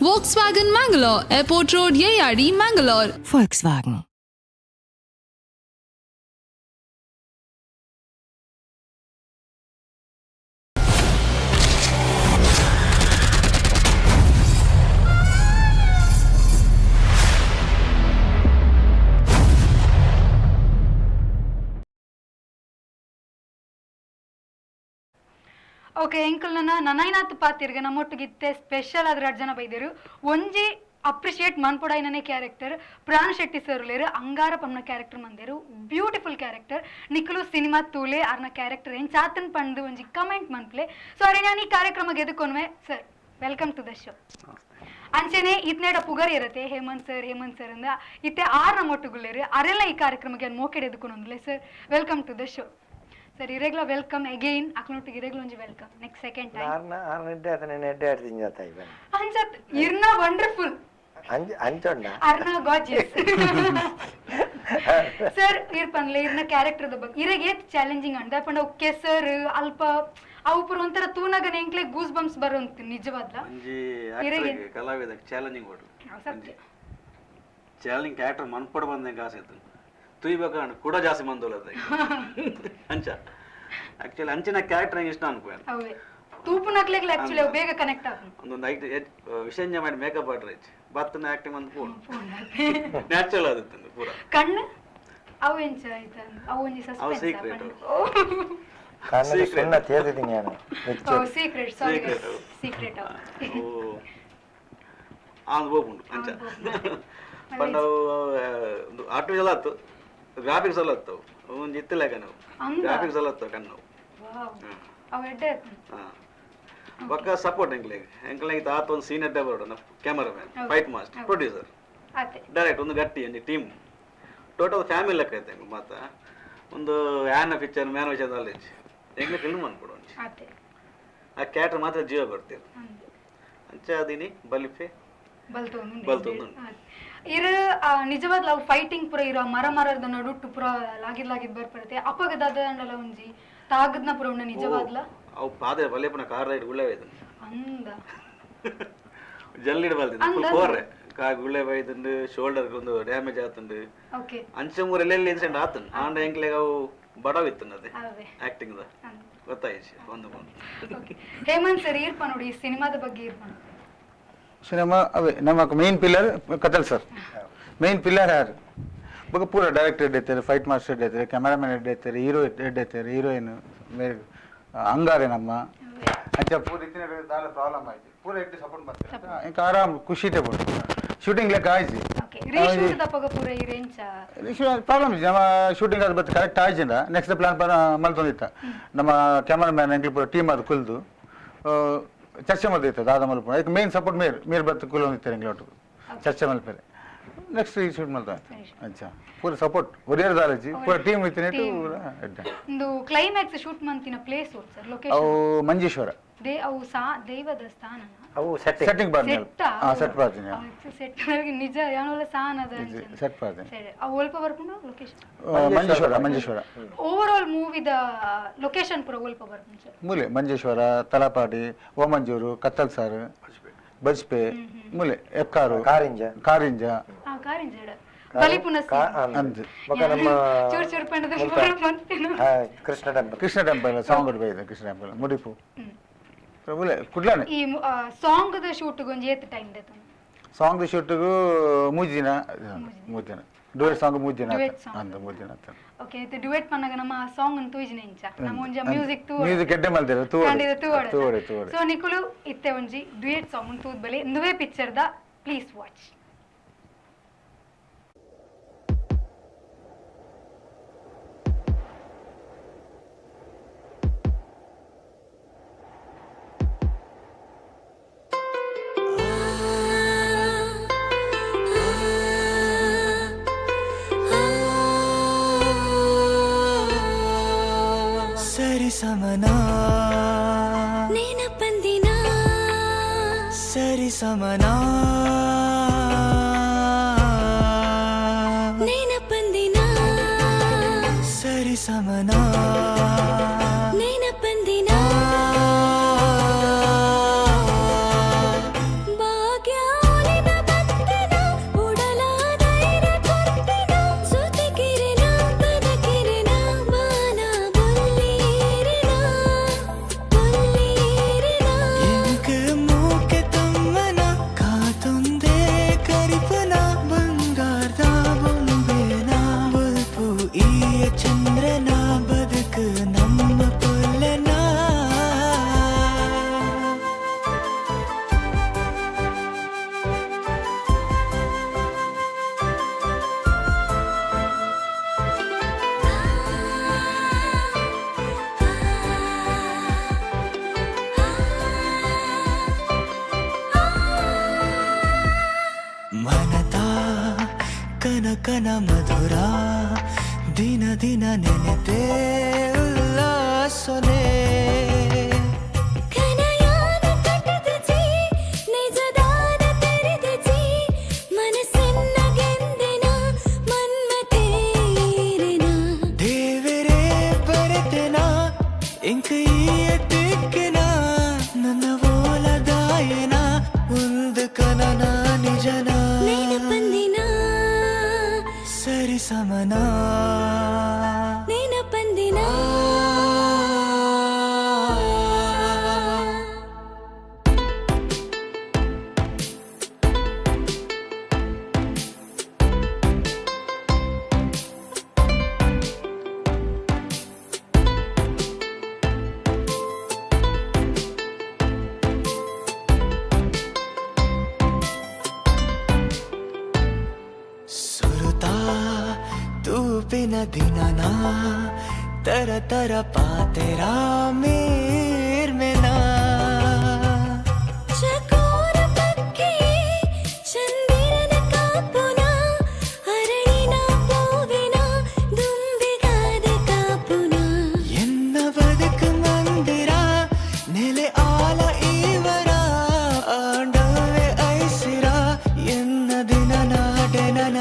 Volkswagen Mangalore, Airport Road, Yeyadi, Mangalore. Volkswagen. Okay ಎಂಕಲ್ ನನೈನಾತ್ ಪಾತಿರ್ಗೆ ನಮ್ಮೊಟ್ಟಿಗಿತ್ತೆ ಸ್ಪೆಷಲ್ ಆದ್ರೆ 2 ಜನ ಬೈದೇರು ಒಂಜಿ ಅಪ್ರಿಶಿಯೇಟ್ ಮನ್ಪೊಡಾಯಿನೇ ಕ್ಯಾರೆಕ್ಟರ್ ಪ್ರಾಣ್ ಶೆಟ್ಟಿ ಸರ್ ಲೇರು ಅಂಗಾರ ಪಮ್ನ ಕ್ಯಾರೆಕ್ಟರ್ ಮಂದೇರು ಬ್ಯೂಟಿಫುಲ್ ಕ್ಯಾರೆಕ್ಟರ್ ನಿಕ್ಕಲು ಸಿನಿಮಾ ತೂಲೆ ಅರ್ನ ಕ್ಯಾರೆಕ್ಟರ್ ಏನ್ ಚಾತನ್ ಪಂಡು ಒಂಜಿ ಕಮೆಂಟ್ ಮನ್ಪ್ಲೆ ಸೊ ಅರೆ ನಾನು ಈ ಕಾರ್ಯಕ್ರಮ ಗೆದುಕೊನ್ವೆ sir welcome to the show. ಅಂಚೆನೆ ಇತ್ನೇಡ ಪುಗರ್ ಇರತ್ತೆ ಹೇಮಂತ್ ಸರ್ ಅಂದ ಇತ್ತೆ 6 ನಮ್ಮೊಟ್ಟುಗುಳ್ಳೇರು ಅರೆಲ್ಲ ಈ ಕಾರ್ಯಕ್ರಮಕ್ಕೆ ಮೋಕೆಡ್ ಎದುಕೊಂಡ್ಲೆ sir welcome to the show. Sir ಇರೆಗ್ಲ ವೆಲ್ಕಮ್ ಅಗೈನ್ ಅಕ್ನೊಟ್ಟಿಗೆ ಇರೆಗ್ಲ ಒಂಜಿ ವೆಲ್ಕಮ್ ನೆಕ್ಸ್ಟ್ ಸೆಕೆಂಡ್ ಟೈಮ್ ಅಂಚತ್ ಇರ್ನ ವಂಡರ್ಫುಲ್ ಅಂಚೊಂಡ ಅರ್ನ ಗಾಜಿಯಸ್ ಸರ್ ಇರ್ಪನ್ಲೆ ಇರ್ನ ಕ್ಯಾರೆಕ್ಟರ್ ದ ಬಗ್ಗೆ ಇರೆಗೆ ಚಾಲೆಂಜಿಂಗ್ ಅಂಡ್ ದಪಂಡ ಕೆಸರ್ ಅಲ್ಪ ಅವು ಪುರ ಒಂಥರ ತೂನಗನ ಎಂಕ್ಲೆ ಗೂಸ್ ಬಂಪ್ಸ್ ಬರೋಂತ ನಿಜವಾದ್ಲ ಇರೆಗೆ ಕಲಾವಿದ ಚಾಲೆಂಜಿಂಗ್ ಕೊಡ್ಲಿ ಚಾಲೆಂಜಿಂಗ್ ಕ್ಯಾರೆಕ್ಟರ್ ಮನ್ಪಡ ಬಂದಂಗೆ ಆಸೆ ಇತ್ತು ತುಯ್ಬೇಕಂಡು ಕೂಡ ಜಾಸ್ತಿ ಮಂದೋಲದ ಅಂಚ ಆಕ್ಚುಲಿ ಅಂಚಿನ ಕ್ಯಾರೆಕ್ಟರ್ ನಂಗೆ ಇಷ್ಟ ಅನ್ಕೋಣ ಅವೇ ತೂಪು ನಕ್ಲೆಗ್ಲ ಆಕ್ಚುಲಿ ಅವು ಬೇಗ ಕನೆಕ್ಟ್ ಆಗ್ತದೆ ಒಂದೊಂದು ವಿಷಯ ಮಾಡಿ ಮೇಕಪ್ ಆಡ್ರೆ ಬತ್ತನ ಆಕ್ಟಿಂಗ್ ಒಂದು ಪೂರ ನ್ಯಾಚುರಲ್ ಆಗುತ್ತೆ ಪೂರ ಕಣ್ಣು ಅವು ಎಂಚ ಆಯ್ತಾ ಅವು ಒಂಜಿ ಅವು ಸಸ್ಪೆನ್ಸ್ ಸೀಕ್ರೆಟ್ ಕಣ್ಣಲ್ಲಿ ಸುಣ್ಣ ತೇದಿದ್ದೀನಿ ನಾನು ಓ ಸೀಕ್ರೆಟ್ ಸಾರಿ ಸೀಕ್ರೆಟ್ ಓ ಆಂದ್ ಬೋಪುಂಡು ಅಂಚ ಪಂಡ ಆರ್ಟಿಫಿಷಿಯಲ್ ಆಯ್ತು ಗ್ರಾಫಿಕ್ಸ್ ಎಲ್ಲ ಆಯ್ತು ಒಂದು ಇತ್ತಿಲ್ಲ ನಾವು ಗ್ರಾಫಿಕ್ಸ್ ಎಲ್ಲ ಆಯ್ತು ಕಣ್ಣು ಅವು ಎಡ್ಡೆ ಪಕ್ಕ ಸಪೋರ್ಟ್ ಎಂಕ್ಲೆಗೆ ತಾತ ಒಂದು senior developer cameraman fight master producer direct ಒಂದು ಗಟ್ಟಿ ಒಂದು ಟೀಮ್ ಟೋಟಲ್ ಫ್ಯಾಮಿಲಿ ಲೆಕ್ಕ ಐತೆ ಮಾತ ಒಂದು ಆ್ಯನ ಪಿಕ್ಚರ್ ಮ್ಯಾನ್ ವಿಷಯ ನಾಲೆಜ್ ಹೆಂಗೆ ಫಿಲ್ಮ್ ಅನ್ಕೊಡು ಆ ಕ್ಯಾರೆಕ್ಟರ್ ಮಾತ್ರ ಜೀವ ಕೊಡ್ತೀವಿ ಅಂಚ ಅದೀನಿ ಬಲಿಪೆ ಬಲ್ತೊಂದು ಇರ ನಿಜವಾದ ಅವು ಫೈಟಿಂಗ್ ಪುರ ಇರೋ ಮರದ ನಡುಟ್ಟು ಪುರ ಲಾಗಿದ್ ಬರ್ಪಡತೆ ಅಪಗದಾದಂಡಲ ಒಂಜಿ ತಾಗದ್ನ ಪುರ ಉಂಡ ನಿಜವಾದ್ಲ ಅವು ಪಾದ ಬಲ್ಲೆಪನ ಕಾರ್ ರೈಡ್ ಗುಳ್ಳೆ ಬೈದನು ಅಂದ ಜಲ್ಲಿಡ್ ಬಲ್ದಿದ್ದು ಕೋರ್ರೆ ಕಾ ಗುಳ್ಳೆ ಬೈದುಂಡು ಶೋಲ್ಡರ್ ಒಂದು ಡ್ಯಾಮೇಜ್ ಆತುಂಡು ಅಂಚೆ ಮೂರೆಲ್ಲ ಇನ್ಸಿಡೆಂಟ್ ಆತನ್ ಆಂಡ ಎಂಕ್ಲೆಗ ಅವು ಬಡವಿತ್ತು ಅದೇ ಆಕ್ಟಿಂಗ್ ಗೊತ್ತಾಯ್ತು ಒಂದು ಹೇಮಂತ್ ಸರ್ ಈರ್ಪ ನೋಡಿ ಈ ಸಿನಿಮಾದ ಬಗ್ಗೆ ಈರ್ಪ ಸಿನಿಮಾ ಅವೇ ನಮಕ್ ಮೇನ್ ಪಿಲ್ಲರ್ ಕತಲ್ ಸರ್ ಮೇನ್ ಪಿಲ್ಲರ್ ಯಾರು ಬೊಕ ಪೂರ ಡೈರೆಕ್ಟರ್ ಹೆಡ್ ಐತಾರೆ ಫೈಟ್ ಮಾಸ್ಟರ್ ಹೆಡ್ ಐತಾರೆ ಕ್ಯಾಮರಾಮನ್ ಹೆಡ್ ಐತಾರೆ ಹೀರೋ ಹೆಡ್ ಐತಾರೆ ಹೀರೋಯಿನ್ ಅಂಗಾರೆ ನಮ್ಮ ಅಂಚ ಪೂರ ಇತ್ತಿನ ದಾಲ ಪ್ರಾಬ್ಲಮ್ ಆಯ್ತು ಪೂರ ಹೆಡ್ ಸಪೋರ್ಟ್ ಮಾಡ್ತಾರೆ ಇಂಕ ಆರಾಮ್ ಖುಷಿತೆ ಬೋದು ಶೂಟಿಂಗ್ ಲೆಕ್ಕ ಆಯ್ತು ಪ್ರಾಬ್ಲಮ್ ಇದೆ ನಮ್ಮ ಶೂಟಿಂಗ್ ಅದು ಬತ್ತು ಕರೆಕ್ಟ್ ಆಯ್ತಿಂದ ನೆಕ್ಸ್ಟ್ ಪ್ಲಾನ್ ಮಲ್ತೊಂದಿತ್ತ ನಮ್ಮ ಕ್ಯಾಮರಾಮ್ಯಾನ್ ಎಂಕ್ಲಿ ಪೂರ ಟೀಮ್ ಅದು ಕುಲ್ದು ಚರ್ಚೆ ಮಲ್ದಿತ್ತು ದಾದ ಮಲ್ಪ ಅದಕ್ಕೆ ಮೇನ್ ಸಪೋರ್ಟ್ ಮೇರ್ ಬತ್ತು ಕುಲ್ ಹೊಂದಿತ್ತಾರೆ ಎಂಗ್ಲಿ ಒಟ್ಟು ಚರ್ಚೆ ಮಲ್ಪೇರೆ ನೆಕ್ಸ್ಟ್ ಈ ಶೂಟ್ ಮಲ್ತ ಅಂಚ ಪೂರ ಸಪೋರ್ಟ್ ಒರಿಯರ್ ದಾಲಜಿ ಪೂರ ಟೀಮ್ ಇತ್ತಿನ ಒಂದು ಕ್ಲೈಮ್ಯಾಕ್ಸ್ ಶೂಟ್ ಮಂತಿನ ಪ್ಲೇಸ್ ಸರ್ ಲೊಕೇಶನ್ ಅವು ಮಂಜೇಶ್ವರ ಅವು ದೈವದ ಸ್ಥಾನ ಅವು ಸೆಟ್ಟಿಂಗ್ ಬಾರ್ನಿ ಸೆಟ್ ಬಾರ್ನಿ ಸೆಟ್ ನಿಜ ಯಾನೋಲ ಸಾನದ ಸೆಟ್ ಬಾರ್ನಿ ಅವು ಒಲ್ಪ ಬರ್ಕೊಂಡು ಲೊಕೇಶನ್ ಮಂಜೇಶ್ವರ ಓವರ್ ಆಲ್ ಮೂವಿದ ಲೊಕೇಶನ್ ಪುರ ಒಲ್ಪ ಬರ್ಕೊಂಡು ಸರ್ ಮೂಲೆ ಮಂಜೇಶ್ವರ ತಲಪಾಡಿ ಓಮಂಜೂರು ಕತ್ತಲ್ ಸಾರ್ ಬಜ್ಪೆ ಮೂಲೆ ಎಕ್ಕಾರು ಕಾರಿಂಜ ಕಾರಿಂಜ ಕೃಷ್ಣ ಟೆಂಪಲ್ ಸಾಂಗ್ ಬೈದ ಕೃಷ್ಣ ಟೆಂಪಲ್ ಮುಡಿಪು ಕುಡ್ಲಾನೆ ಈ ಸಾಂಗ್ ದ ಶೂಟ್ ಗೊಂಜಿ ಏತ್ ಟೈಮ್ ದೇತ ಸಾಂಗ್ ದ ಶೂಟ್ ಗು ಮೂಜಿನ ಡುಯೆಟ್ ಸಾಂಗ್ ಮೂಜಿನ ಅಂತ ಮೂಜಿನ ಓಕೆ ಇದು ಡುಯೆಟ್ ಪನ್ನಗ ನಮ್ಮ ಸಾಂಗ್ ಅನ್ನು ತೂಜಿನ ಇಂಚ ನಮ್ಮ ಒಂಜ ಮ್ಯೂಸಿಕ್ ಎಡ್ಡೆ ಮಲ್ದಿರ ತೂವಡೆ ಸೊ ನಿಕುಲು ಇತ್ತೆ ಒಂಜಿ ಡುಯೆಟ್ ಸಾಂಗ್ ಅನ್ನು ತೂದ್ ಬಲೆ ನುವೆ ಪಿಕ್ಚರ್ ದ ಪ್ಲೀಸ್ ವಾಚ್ ಸಮನಾ ನೆನಪಂದಿನ ಸರಿ ಸಮನಾ ನೆನಪಂದಿನ ಸರಿ ಸಮನಾ ನೆನಪಂದಿನ ಭಾಗ್ಯಾಲಿನ ಬತ್ತಿನ ಉಡಲಾದೈರ ಕೊತ್ತಿನ ಸುತಿಕಿರಿನ ಬದಕಿರಿನ ಮಾನ ಬುಲ್ಲಿರಿನ ಬುಲ್ಲಿರಿನ ಎಂಕ ಮೂಕೆ ತಮ್ಮನ ಕಾತೊಂದೇ ಕರಿಪನ ಬಂಗಾರದ ಬೊಂಬೆನ ಬಲ್ಪು ಈಯ ಚಂದ್ರನ ಬದುಕು ನಮ್ಮ ಪುಲ್ಲನ ಮನತಾ ಕನಕನ ಮಧುರ ದಿನ ದಿನ ನೆನೆತೆ ಉಲ್ಲಾಸನೆ ಕನಯಾನ ಕಟ್ಟಿದಚಿ ನಿಜದಾನ ತೆರೆದಚಿ ಮನಸ್ಸನ್ನ ಗೆಂದೆನ ಮನ್ಮತೇರಿನ ದೇವರೇ ಬರೆತೆನ ಇಂಕ ಈಯ ದಿಕ್ಕಿನ ನನ್ನ ಓಲದಾಯನ ಒಂದು ಕನನ ನಿಜನ ನೆನಪಂದಿನ ಸರಿ ಸಮ ಸಮನ ನೆನಪಂದಿನ तूपिन दिनना तर तर पातेरा मेर में ना चकोर पक्की चंदिरन कापुना अरणिन पूविन दुंबिगाद कापुना ಎನ್ನ ಬದುಕು ಮಂದಿರ ನೆಲೆ ಆಲ ಈವರ ಆಂಡವೆ ಐಸಿರ ಎನ್ನ ದಿನ ನಾಡೆನನ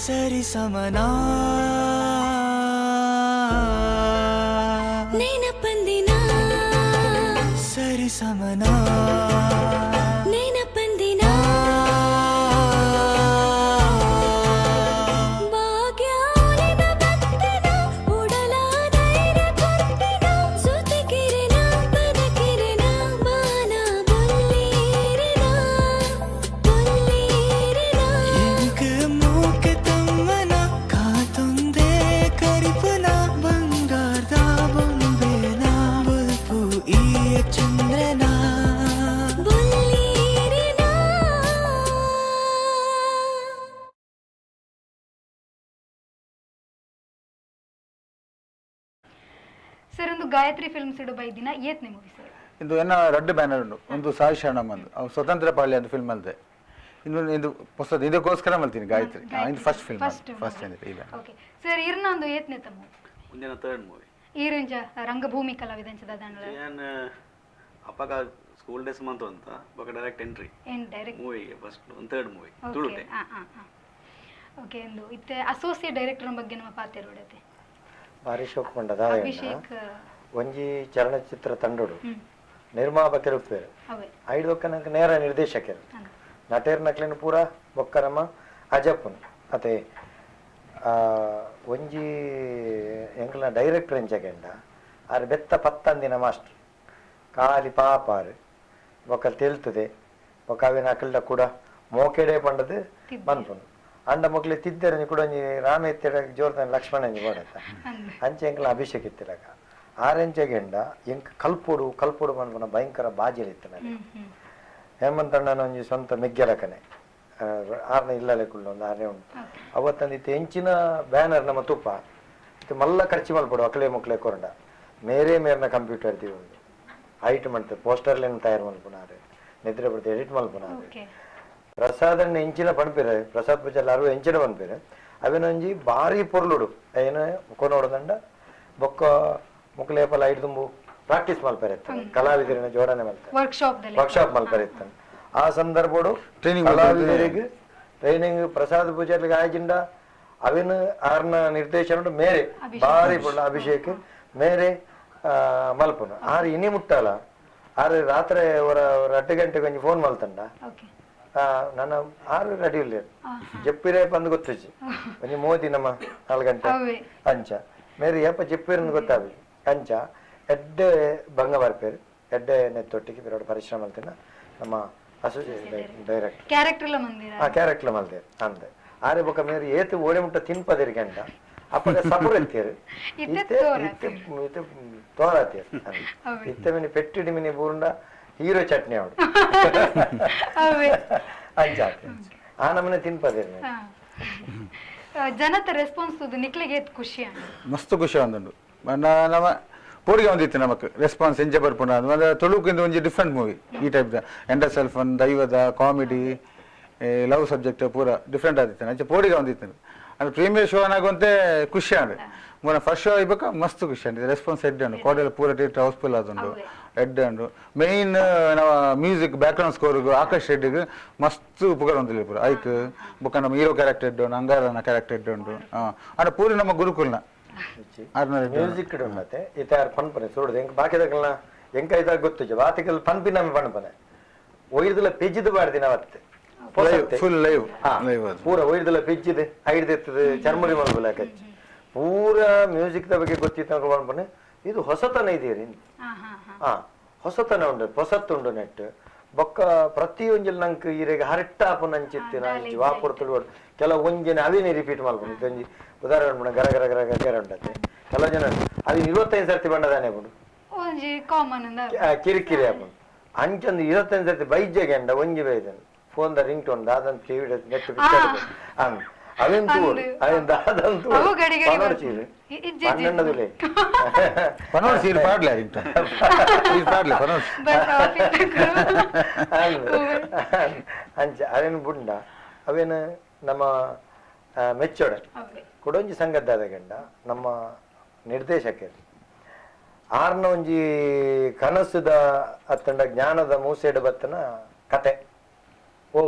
ಸರಿ ಸಮನಾ ನೆನಪಂದಿನ ಸರಿ ಸಮನಾ ನೆನಪಂದಿನ ಭಾಗ್ಯಾಲಿನ ಬತ್ತಿನ ಉಡಲ ಧೈರ್ಯ ಕೊತ್ತಿನ ಸುತಿಕಿರಿನ ಬದಕಿರಿನ ಬಾನ ಬುಲ್ಲೀರಿನ ಬುಲ್ಲೀರಿನ ಎಂಕ ಮೂಕೆ ತಮ್ಮನ ಕಾತೊಂದೆ ಕರಿಪುನ ಬಂಗಾರದ ಬೊಂಬೆನ ಬಲ್ಪು ಈ ಚಂದ್ರನ ಬುಲ್ಲೀರಿನ ಸರ್ ಒಂದು ಗಾಯತ್ರಿ ಫಿಲ್ಮ್ಸ್ ಇಡು ಬೈದಿನ ಏತ್ನೆ ಮೂವಿ ಸರ್ ಇದು ಎನ್ನ ರೆಡ್ ಬ್ಯಾನರ್ ಉಂಟು ಒಂದು ಸಾಯಿ ಶರಣಮ್ ಅಂದು ಅವು ಸ್ವತಂತ್ರ ಪಾಳ್ಯ ಅಂತ ಫಿಲ್ಮ್ ಅಲ್ದೆ ಇನ್ನೊಂದು ಇದು ಹೊಸದು ಇದಕ್ಕೋಸ್ಕರ ಮಾಡ್ತೀನಿ ಗಾಯತ್ರಿ ಇದು ಫಸ್ಟ್ ಫಿಲ್ಮ್ ಫಸ್ಟ್ ಇಲ್ಲ ಓಕೆ ಸರ್ ಇರ್ನೊಂದು ಏತ್ನೆ ತಮ್ಮ ಮುಂದಿನ ಥರ್ಡ್ ಮೂವಿ ಈರಂಜ ರಂಗಭೂಮಿ ಕಲಾವಿದಂಚದ ದಾನಲ ಏನು ಅಪ್ಪಗ ಸ್ಕೂಲ್ ಡೇಸ್ ಮಂತು ಅಂತ ಬೊಕ ಡೈರೆಕ್ಟ್ ಎಂಟ್ರಿ ಡೈರೆಕ್ಟ್ ಮೂವಿಗೆ ಫಸ್ಟ್ ಒಂದು ಥರ್ಡ್ ಮೂವಿ ತುಳುಟೆ ಓಕೆ ಎಂದು ಇತ್ತೆ ಅಸೋಸಿಯೇಟ್ ಡೈರೆಕ್ಟರ್ ಬಗ್ಗೆ ನಮ್ಮ ಪಾತೆ ರೋಡತೆ ಭಾರಿ ಶೋಕ್ ಪಂಡದ ಅಭಿಷೇಕ್ ಒಂಜಿ ಚಲನಚಿತ್ರ ತಂಡೋಡು ನಿರ್ಮಾಪಕರು ಉಪ್ಪೇರು ಐದು ಬೊಕ್ಕ ನಂಗೆ ನೇರ ನಿರ್ದೇಶಕರು ನಟೇರ್ ನಕ್ಲಿನ ಪೂರ ಬೊಕ್ಕ ನಮ್ಮ ಅಜಪ್ಪನ್ ಅತೆ ಒಂಜಿ ಎಂಕ್ಲ ಡೈರೆಕ್ಟರ್ ಎಂಚಗೆಂಡ ಆರು ಬೆತ್ತ ಪತ್ತಂದಿನ ಮಾಸ್ಟರ್ ಕಾಲಿ ಪಾಪಾರು ಬೊಕ್ಕ ತೆಲ್ತದೆ ಬೊಕ್ಕ ಅವಿನ ಅಕಲ್ಡ ಕೂಡ ಮೋಕೆಡೆ ಪಂಡದು ಬಂದ್ಪುಂಡು ಅಂಡ ಮಕ್ಳು ತಿದ್ದರನಿ ಕೂಡ ಒಂಜಿ ರಾಮ ಎತ್ತಿರ ಜೋರ್ತಾನ ಲಕ್ಷ್ಮಣಂಜಿ ಮಾಡತ್ತ ಅಂಚೆ ಎಂಕ್ಲ ಅಭಿಷೇಕ್ ಇತ್ತಿರಕ ಆರೆಂಚಗೆಂಡ ಎಂಕ್ ಕಲ್ಪೋಡು ಕಲ್ಪೋಡು ಬಂದ್ಪುನ ಭಯಂಕರ ಬಾಜಿಲಿತ್ತನ ಹೇಮಂತಣ್ಣನ ಒಂಜಿ ಸ್ವಂತ ಮೆಗ್ಗೆಲಕನೆ ಆರನೇ ಇಲ್ಲಲೆಕ್ಕುಳ್ಳ ಒಂದು ಆರನೇ ಉಂಟು ಅವತ್ತಂದಿತ್ತು ಹೆಂಚಿನ ಬ್ಯಾನರ್ ನಮ್ಮ ತುಪ್ಪ ಇದು ಮಲ್ಲ ಖರ್ಚು ಮಲ್ಪಡು ಅಕಲೆ ಮುಕ್ಲೆ ಕೊರಂಡ ಮೇರೆ ಮೇರ್ನ ಕಂಪ್ಯೂಟರ್ ದಿ ಒಂದು ಹೈಟ್ ಮಾಡ್ತೇವೆ ಪೋಸ್ಟರ್ಲೇನು ತಯಾರು ಮಲ್ಪುನಾರೆ ನಿದ್ರೆ ಬಿಡ್ತೇವೆ ಎಡಿಟ್ ಮಲ್ಪುನಾರೆ ಪ್ರಸಾದನ್ನ ಹೆಂಚಿನ ಪಣಪಿರ ಪ್ರಸಾದ್ ಪೂಜೆಲ್ಲ ಅರು ಹೆಂಚಿನ ಪಣಪಿರ ಅವೇನೊಂಜಿ ಭಾರಿ ಪೊರ್ಲುಡು ಏನು ಕೊನೋಡದಂಡ ಬೊಕ್ಕ ಮುಕ್ಲೇಪಲ್ಲ ಐದು ತುಂಬು ಪ್ರಾಕ್ಟೀಸ್ ಮಲ್ಪರಿರ್ತಾನೆ ಕಲಾವಿದರಿನ ಜೋಡಣೆ ಮಾಡ್ತಾರೆ ವರ್ಕ್ಶಾಪ್ ಮಲ್ಪರಿರ್ತಾನೆ ಆ ಸಂದರ್ಭಡು ಕಲಾವಿದರಿಗೆ ಟ್ರೈನಿಂಗ್ ಪ್ರಸಾದ್ ಪೂಜೆಗೆ ಆಯ್ಜಿಂಡ ಅವಿನ ಆರ್ನ ನಿರ್ದೇಶನ ಮೇರೆ ಭಾರಿ ಪುಳ್ಳ ಅಭಿಷೇಕ್ ಮೇರೆ ಮಲ್ಪುನ ಆರು ಇನಿ ಮುಟ್ಟಲ್ಲ ಆರು ರಾತ್ರಿ ஒரு 8 ಗಂಟೆಗೆ ಒಂಜಿ ಫೋನ್ ಮಲ್ತಂಡ ನನ್ನ ಆರು ರೆಡಿ ಇಲ್ಲ ಜಪ್ಪಿರೇ ಬಂದು ಗೊತ್ತಿಚ್ಚು ಒಂಜಿ ಮೋದಿ ನಮ್ಮ 4 ಗಂಟೆ ಅಂಚ ಮೇರೆ ಏಪ ಜಪ್ಪಿರನ್ನು ಗೊತ್ತಾಗಿ ಅಂಚ ಎಡ್ಡೆ ಭಂಗ ಬರ್ಪೇರು ಎಡ್ಡೆ ನೆತ್ತೊಟ್ಟಿಗೆ ಬಿರೋಡು ಪರಿಶ್ರಮ ಅಲ್ತಿನ ನಮ್ಮ ಅಸೋಸಿಯೇಟ್ ಡೈರೆಕ್ಟರ್ ಕ್ಯಾರೆಕ್ಟರ್ ಮಲ್ದೇರು ಅಂದೆ ಆರೆ ಬೊಕ್ಕ ಮೇರೆ ಏತು ಓಡೆ ಮುಟ್ಟ ತಿನ್ಪದಿರಿ ಗಂಟ ಅಪ್ಪಗ ಸಪುರ ಎತ್ತೇರು ಇತ್ತೆ ತೋರಾತೇರು ಇತ್ತೆ ಮಿನಿ ಪೆಟ್ಟಿಡಿ ಮಿನಿ ಬೂರುಂಡ ಹೀರೋ ಚಟ್ನಿ ಅವಡು ಅಂಚ ಆ ನಮ್ಮನೆ ತಿನ್ಪದಿರಿ ಜನತ ರೆಸ್ಪಾನ್ಸ್ ನಿಕ್ಲಿಗೆ ಖುಷಿ ಮಸ್ತ್ ಖುಷಿ ಒಂದುಂಡು ನಮ್ಮ ಪೋಡಿಗೆ ಒಂದಿತ್ತು ನಮಕ್ ರೆಸ್ಪಾನ್ಸ್ ಎಂಜ ಬರ್ಪುಂಡ ಅಂದ್ರೆ ತುಳುಕಿಂದ ಒಂಜಿ ಡಿಫ್ರೆಂಟ್ ಮೂವಿ ಈ ಟೈಪ್ ಎಂಡ ಸೆಲ್ಫ್ ದೈವದ ಕಾಮಿಡಿ ಲವ್ ಸಬ್ಜೆಕ್ಟ್ ಪೂರ ಡಿಫ್ರೆಂಟ್ ಆದಿತ್ತು ಅಂಚೆ ಪೋಡಿಗೆ ಒಂದಿತ್ತು ಅಂದ್ರೆ ಪ್ರೀಮಿಯರ್ ಶೋ ಅನಾಗುವಂತೆ ಖುಷಿ ಅಂಡ್ ಮೊನ್ನ ಫಸ್ಟ್ ಶೋ ಆಯ್ಬೇಕ ಮಸ್ತ್ ಖುಷಿ ಅಂಡ್ ರೆಸ್ಪಾನ್ಸ್ ಎಡ್ ಅಂಡು ಕೋಡೆಲ್ಲ ಪೂರ ಥಿಯೇಟರ್ ಹೌಸ್ಫುಲ್ ಆದುಂಡು ಎಡ್ ಅಂಡು ಮೇನ್ ನಾವು ಮ್ಯೂಸಿಕ್ ಬ್ಯಾಕ್ಗ್ರೌಂಡ್ ಸ್ಕೋರ್ಗು ಆಕಾಶ್ ರೆಡ್ಡಿಗೆ ಮಸ್ತ್ ಉಪಕಾರ ಹೊಂದಿಲ್ಲ ಪೂರ ಐಕ್ ಬೊಕ್ಕ ನಮ್ಮ ಹೀರೋ ಕ್ಯಾರೆಕ್ಟರ್ ಎಡ್ ಉಂಡು ಅಂಗಾರನ ಕ್ಯಾರೆಕ್ಟರ್ ಎಡ್ ಉಂಡು ಅಂದ್ರೆ ಪೂರಿ ನಮ್ಮ ಗುರುಕುಲ್ನ ಮ್ಯೂಸಿಕ್ ಮತ್ತೆ ಇತಾರ ಪನ್ಪನೆ ಸೋಡದು ಎಂಕ್ ಬಾಕಿದಕಲ್ನ ಎಂಕ ಇದಾಗ ಗೊತ್ತಿಜ್ಜ ವಾತಿಕಲ್ ಪನ್ಪಿನ ಪನ್ಪನೆ ಒಯ್ದಲ ಪೆಜ್ಜಿದು ಬಾಡ್ದಿನ ಅವತ್ತೆ ಫುಲ್ ಲೈವ್ ಪೂರ ಒಯ್ದಲ್ಲ ಪಿಚ್ಚಿದೆ ಐಡ್ದೆತ್ತದು ಚರ್ಮರಿ ಮಲ್ಬಲಾಕ ಪೂರ ಮ್ಯೂಸಿಕ್ ದ ಬಗ್ಗೆ ಗೊತ್ತಿತ್ತು ಮಾಡ್ಬನ್ನಿ ಇದು ಹೊಸತನ ಇದೀರಿ ಹೊಸತನ ಉಂಡು ಹೊಸತ್ತುಂಡು ನೆಟ್ ಬೊಕ್ಕ ಪ್ರತಿಯೊಂಜಲ್ ನಂಗೆ ಈರೆಗೆ ಹರಟ್ಟಾಪು ನಂಚಿತ್ತಿನ ವಾಪುರ ತುಳುವಡು ಕೆಲವು ಒಂಜಿನ ಅವೇನೇ ರಿಪೀಟ್ ಮಾಡ್ಬೋದು ಇದೊಂಜಿ ಉದಾಹರಣೆ ಮಾಡ ಗರ ಗರ ಗರ ಗರ ಉಂಡತ್ತೆ ಕೆಲವು ಜನ ಅದು 25 ಸರ್ತಿ ಬಂಡದಾನೆ ಬಿಡು ಕಿರಿಕಿರಿ ಹಾಕೊಂಡು ಅಂಚೊಂದು 25 ಸರ್ತಿ ಬೈಜೆಗೆ ಅಂಡ ಒಂಜಿ ಬೈದನು ಫೋನ್ ದ ರಿಂಗ್ ಟೋನ್ ದಾದಂತ ಟಿವಿ ನೆಟ್ ಪಿಕ್ಚರ್ ಅವೆಂತೂ ಅದಂತೂ ಪನೋಡ್ಚೀರು ಪನ್ನೊಂದದುಲೆ ಪನೋಡ್ಚೀರು ಪಾಡ್ಲೆ ಪಾಡ್ಲೆ ಪನೋಡ್ ಅಂಚ ಅವೇನು ಬುಂಡ ಅವೇನು ನಮ್ಮ ಮೆಚ್ಚೋಡ ಕೊಡೊಂಜಿ ಸಂಗದ್ದಾದ ಗಂಡ ನಮ್ಮ ನಿರ್ದೇಶಕರು ಆರ್ನ ಒಂಜಿ ಕನಸುದ ಅತ್ತಂಡ ಜ್ಞಾನದ ಮೂಸೆಡ ಬತ್ತನ ಕತೆ ಓ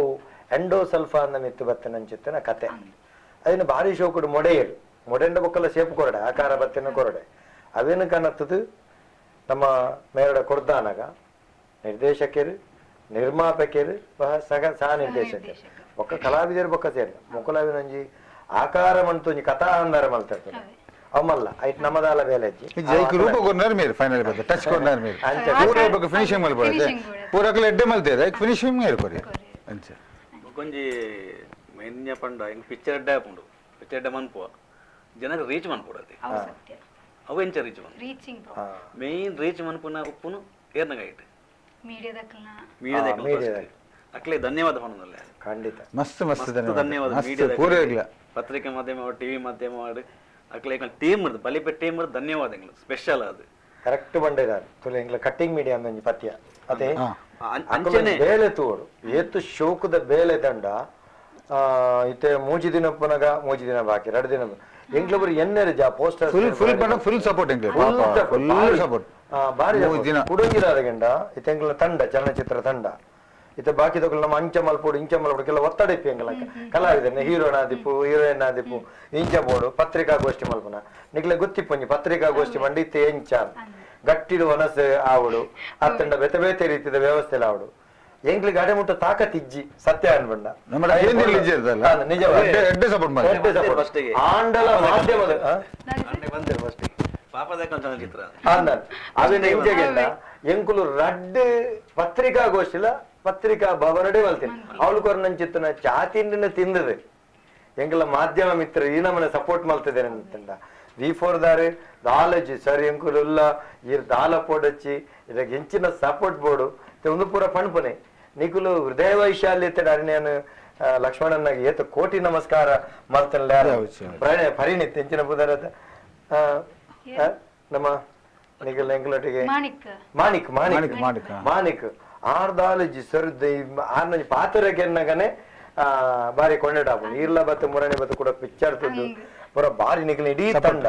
ಎಂಡೋಸಲ್ಫಾ ಅನ್ನ ಮಿತ್ತು ಬತ್ತನ ಅಂಚಿತ್ತನ ಕತೆ ಅದನ್ನು ಭಾರಿ ಶೋಕುಡು ಮೊಡೆಯರು ಮೊಡೆಂಡ ಬೊಕ್ಕಲ ಸೇಪು ಕೊರಡೆ ಆಕಾರ ಬತ್ತಿನ ಕೊರಡೆ ಅವೇನು ಕನತ್ತದು ನಮ್ಮ ಮೇರಡ ಕೊರ್ದಾನಗ ನಿರ್ದೇಶಕರು ನಿರ್ಮಾಪಕರು ಸಹ ನಿರ್ದೇಶಕರು ಬೊಕ್ಕ ಕಲಾವಿದರು ಬೊಕ್ಕ ಸೇರಿ ಮೊಕಲಾವಿನ ಒಂಜಿ ಆಕಾರ ಮಂತು ಒಂಜಿ ಕಥಾ ಅಂದಾರ ಮಲ್ತಿರ್ತಾರೆ ಅವಮಲ್ಲ ಐಟ್ ನಮ್ಮದಾಲ ಬೇಲೆ ಜೈಕ್ ರೂಪ ಕೊರ್ನಾರ್ ಮೇರೆ ಫೈನಲ್ ಬತ್ತ ಟಚ್ ಕೊರ್ನಾರ್ ಮೇರೆ ಪೂರ ಬೊಕ್ಕ ಫಿನಿಶಿಂಗ್ ಮಲ್ಪಡೆ ಪೂರಕ್ಲ ಎಡ್ಡೆ ಮಲ್ತೇದ ಐಕ್ ಫಿನಿಶಿಂಗ್ ಮೇರೆ ಕೊರಿ ಅಂಚ కొంచెం మెయిన్ చెప్పండి ఇంక పిక్చర్ అడ్డా ఉండు పిక్చర్ అడ్డా మనుపో ಜನಕ್ಕೆ ರೀಚ್ ಮನ್ಪೂಡತಿ ಅವು ಎಂಚ ರೀಚ್ ಮನ್ ಮೇನ್ ರೀಚ್ ಮನ್ಪುನ ಉಪ್ಪುನು ಏರ್ನಗಾಯಿಟ್ಟು ಮೀಡಿಯಾದ ಅಕ್ಲೆ ಧನ್ಯವಾದ ಹೊನ್ನಲ್ಲ ಖಂಡಿತ ಮಸ್ತ್ ಮಸ್ತ್ ಧನ್ಯವಾದ ಮೀಡಿಯಾದ ಪತ್ರಿಕೆ ಮಾಧ್ಯಮ ಟಿವಿ ಮಾಧ್ಯಮ ಅಕ್ಲೆ ಟೀಮ್ ಬಲಿಪೆ ಟೀಮ್ ಧನ್ಯವಾದಗಳು ಸ್ಪೆಷಲ್ ಅದು ಕರೆಕ್ಟ್ ಬಂದಿದ್ದಾರೆ ತುಲೆ ಇಂಗ್ಲ ಕಟ್ಟಿಂಗ್ ಮೀಡಿಯಾ ಅಂದೊಂಜಿ ಪತ್ಯ ಅದೇ ಅಂಚನೆ ಬೇಲೆ ತೋಡು ಏತು ಶೋಕದ ಬೇಲೆ ದಂಡ ಇತ್ತೆ ಮೂಜಿ ದಿನ ಪುನಗ ಮೂಜಿ ದಿನ ಬಾಕಿ 2 ದಿನ ಎಂಗ್ಲ ಬರಿ ಎನ್ನೆರೆ ಜಾ ಪೋಸ್ಟರ್ ಫುಲ್ ಬಣ್ಣ ಫುಲ್ ಸಪೋರ್ಟ್ ಎಂಗ್ಲ ಫುಲ್ ಸಪೋರ್ಟ್ ಬಾರಿ ಕುಡಂಜಿರಾದ ಗಂಡ ಇತ್ತೆ ಎಂಗ್ಲ ತಂಡ ಚಲನಚಿತ್ರ ತಂಡ ಇತ್ತೆ ಬಾಕಿ ತಗೊಳ್ಳ ನಮ್ಮ ಅಂಚ ಮಲ್ಪೋಡು ಇಂಚ ಮಲ್ಪೋಡು ಕೆಲ ಒತ್ತಡ ಇಪ್ಪಿ ಎಂಗ್ಲ ಕಲಾವಿದನೆ ಹೀರೋನ ಆದಿಪ್ಪು ಹೀರೋಯಿನ್ ಆದಿಪ್ಪು ಇಂಚ ಬೋಡು ಪತ್ರಿಕಾಗೋಷ್ಠಿ ಮಲ್ಪನ ನಿಗ್ಲೆ ಗೊತ್ತಿಪ್ಪೊಂಜಿ ಪತ್ರಿಕಾಗೋಷ್ಠಿ ಮಂಡಿತ್ತೆ ಎಂಚ ಗಟ್ಟಿಡು ವನಸು ಆವಡು ಅತ್ತಂಡ ಬೇತೆ ಬೇತೆ ರೀತಿಯ ವ್ಯವಸ್ಥೆ ಆವಡು ಎಂಗ್ಲಿಗೆ ಅಡೆಮುಟ್ಟ ತಾಕತ್ ಇಜ್ಜಿ ಸತ್ಯ ಅನ್ಬಂಡ ನಿಜ ಆಂಡಲ ಮಾಧ್ಯಮದ ಅವಿನ ಇಂಜೆಗೆಲ್ಲ ಎಂಕುಲು ರಡ್ಡು ಪತ್ರಿಕಾಗೋಷ್ಠಿಲ ಪತ್ರಿಕಾ ಭವನಡೆ ಮಲ್ತೀನಿ ಅವಳು ಕೊರನಂಚಿತ್ತನ ಚಾತಿಂಡಿನ ತಿಂದದೆ ಎಂಕಲ ಮಾಧ್ಯಮ ಮಿತ್ರ ಈ ನಮ್ಮನೆ ಸಪೋರ್ಟ್ ಮಲ್ತಿದ್ದೇನೆ ಅಂತಂಡ V4 ದಾರೆ ದಾಲಜಿ ಸರಿ ಎಂಕುಲ್ಲ ಈ ದಾಲ ಪೋಡಚ್ಚಿ ಇದಕ್ಕೆ ಹೆಂಚಿನ ಸಪೋರ್ಟ್ ಬೋರ್ಡು ಒಂದು ಪೂರ ಪಣ್ಪನೆ ನಿಕುಲು ಹೃದಯ ವೈಶಾಲ್ಯತೆ ಅರಿನೇನು ಲಕ್ಷ್ಮಣನಾಗಿ ಏತು ಕೋಟಿ ನಮಸ್ಕಾರ ಮಲ್ತಲ್ಲ ಪರಿಣಿತ್ ಹೆಂಚಿನ ಪುದರದ ನಮ್ಮ ನಿಖಿಲ್ ಎಂಕಲೊಟ್ಟಿಗೆ ಮಾಣಿಕ್ ಮಾಣಿಕ್ ಮಾಣಿಕ್ ಮಾಣಿಕ್ ಆರ್ದಾಲಜಿ ಸರ್ ಆರ್ನ ಪಾತ್ರಕ್ಕೆ ಎನ್ನಗನೆ ಬಾರಿ ಕೊಂಡಾಪು ಈರ್ಲ ಬತ್ತು ಮುರಣೆ ಬತ್ತು ಕೂಡ ಪಿಕ್ಚರ್ ತಿದ್ದು ಪೂರ ಬಾರಿ ನಿಖಿಲ್ ಇಡೀ ತಂಡ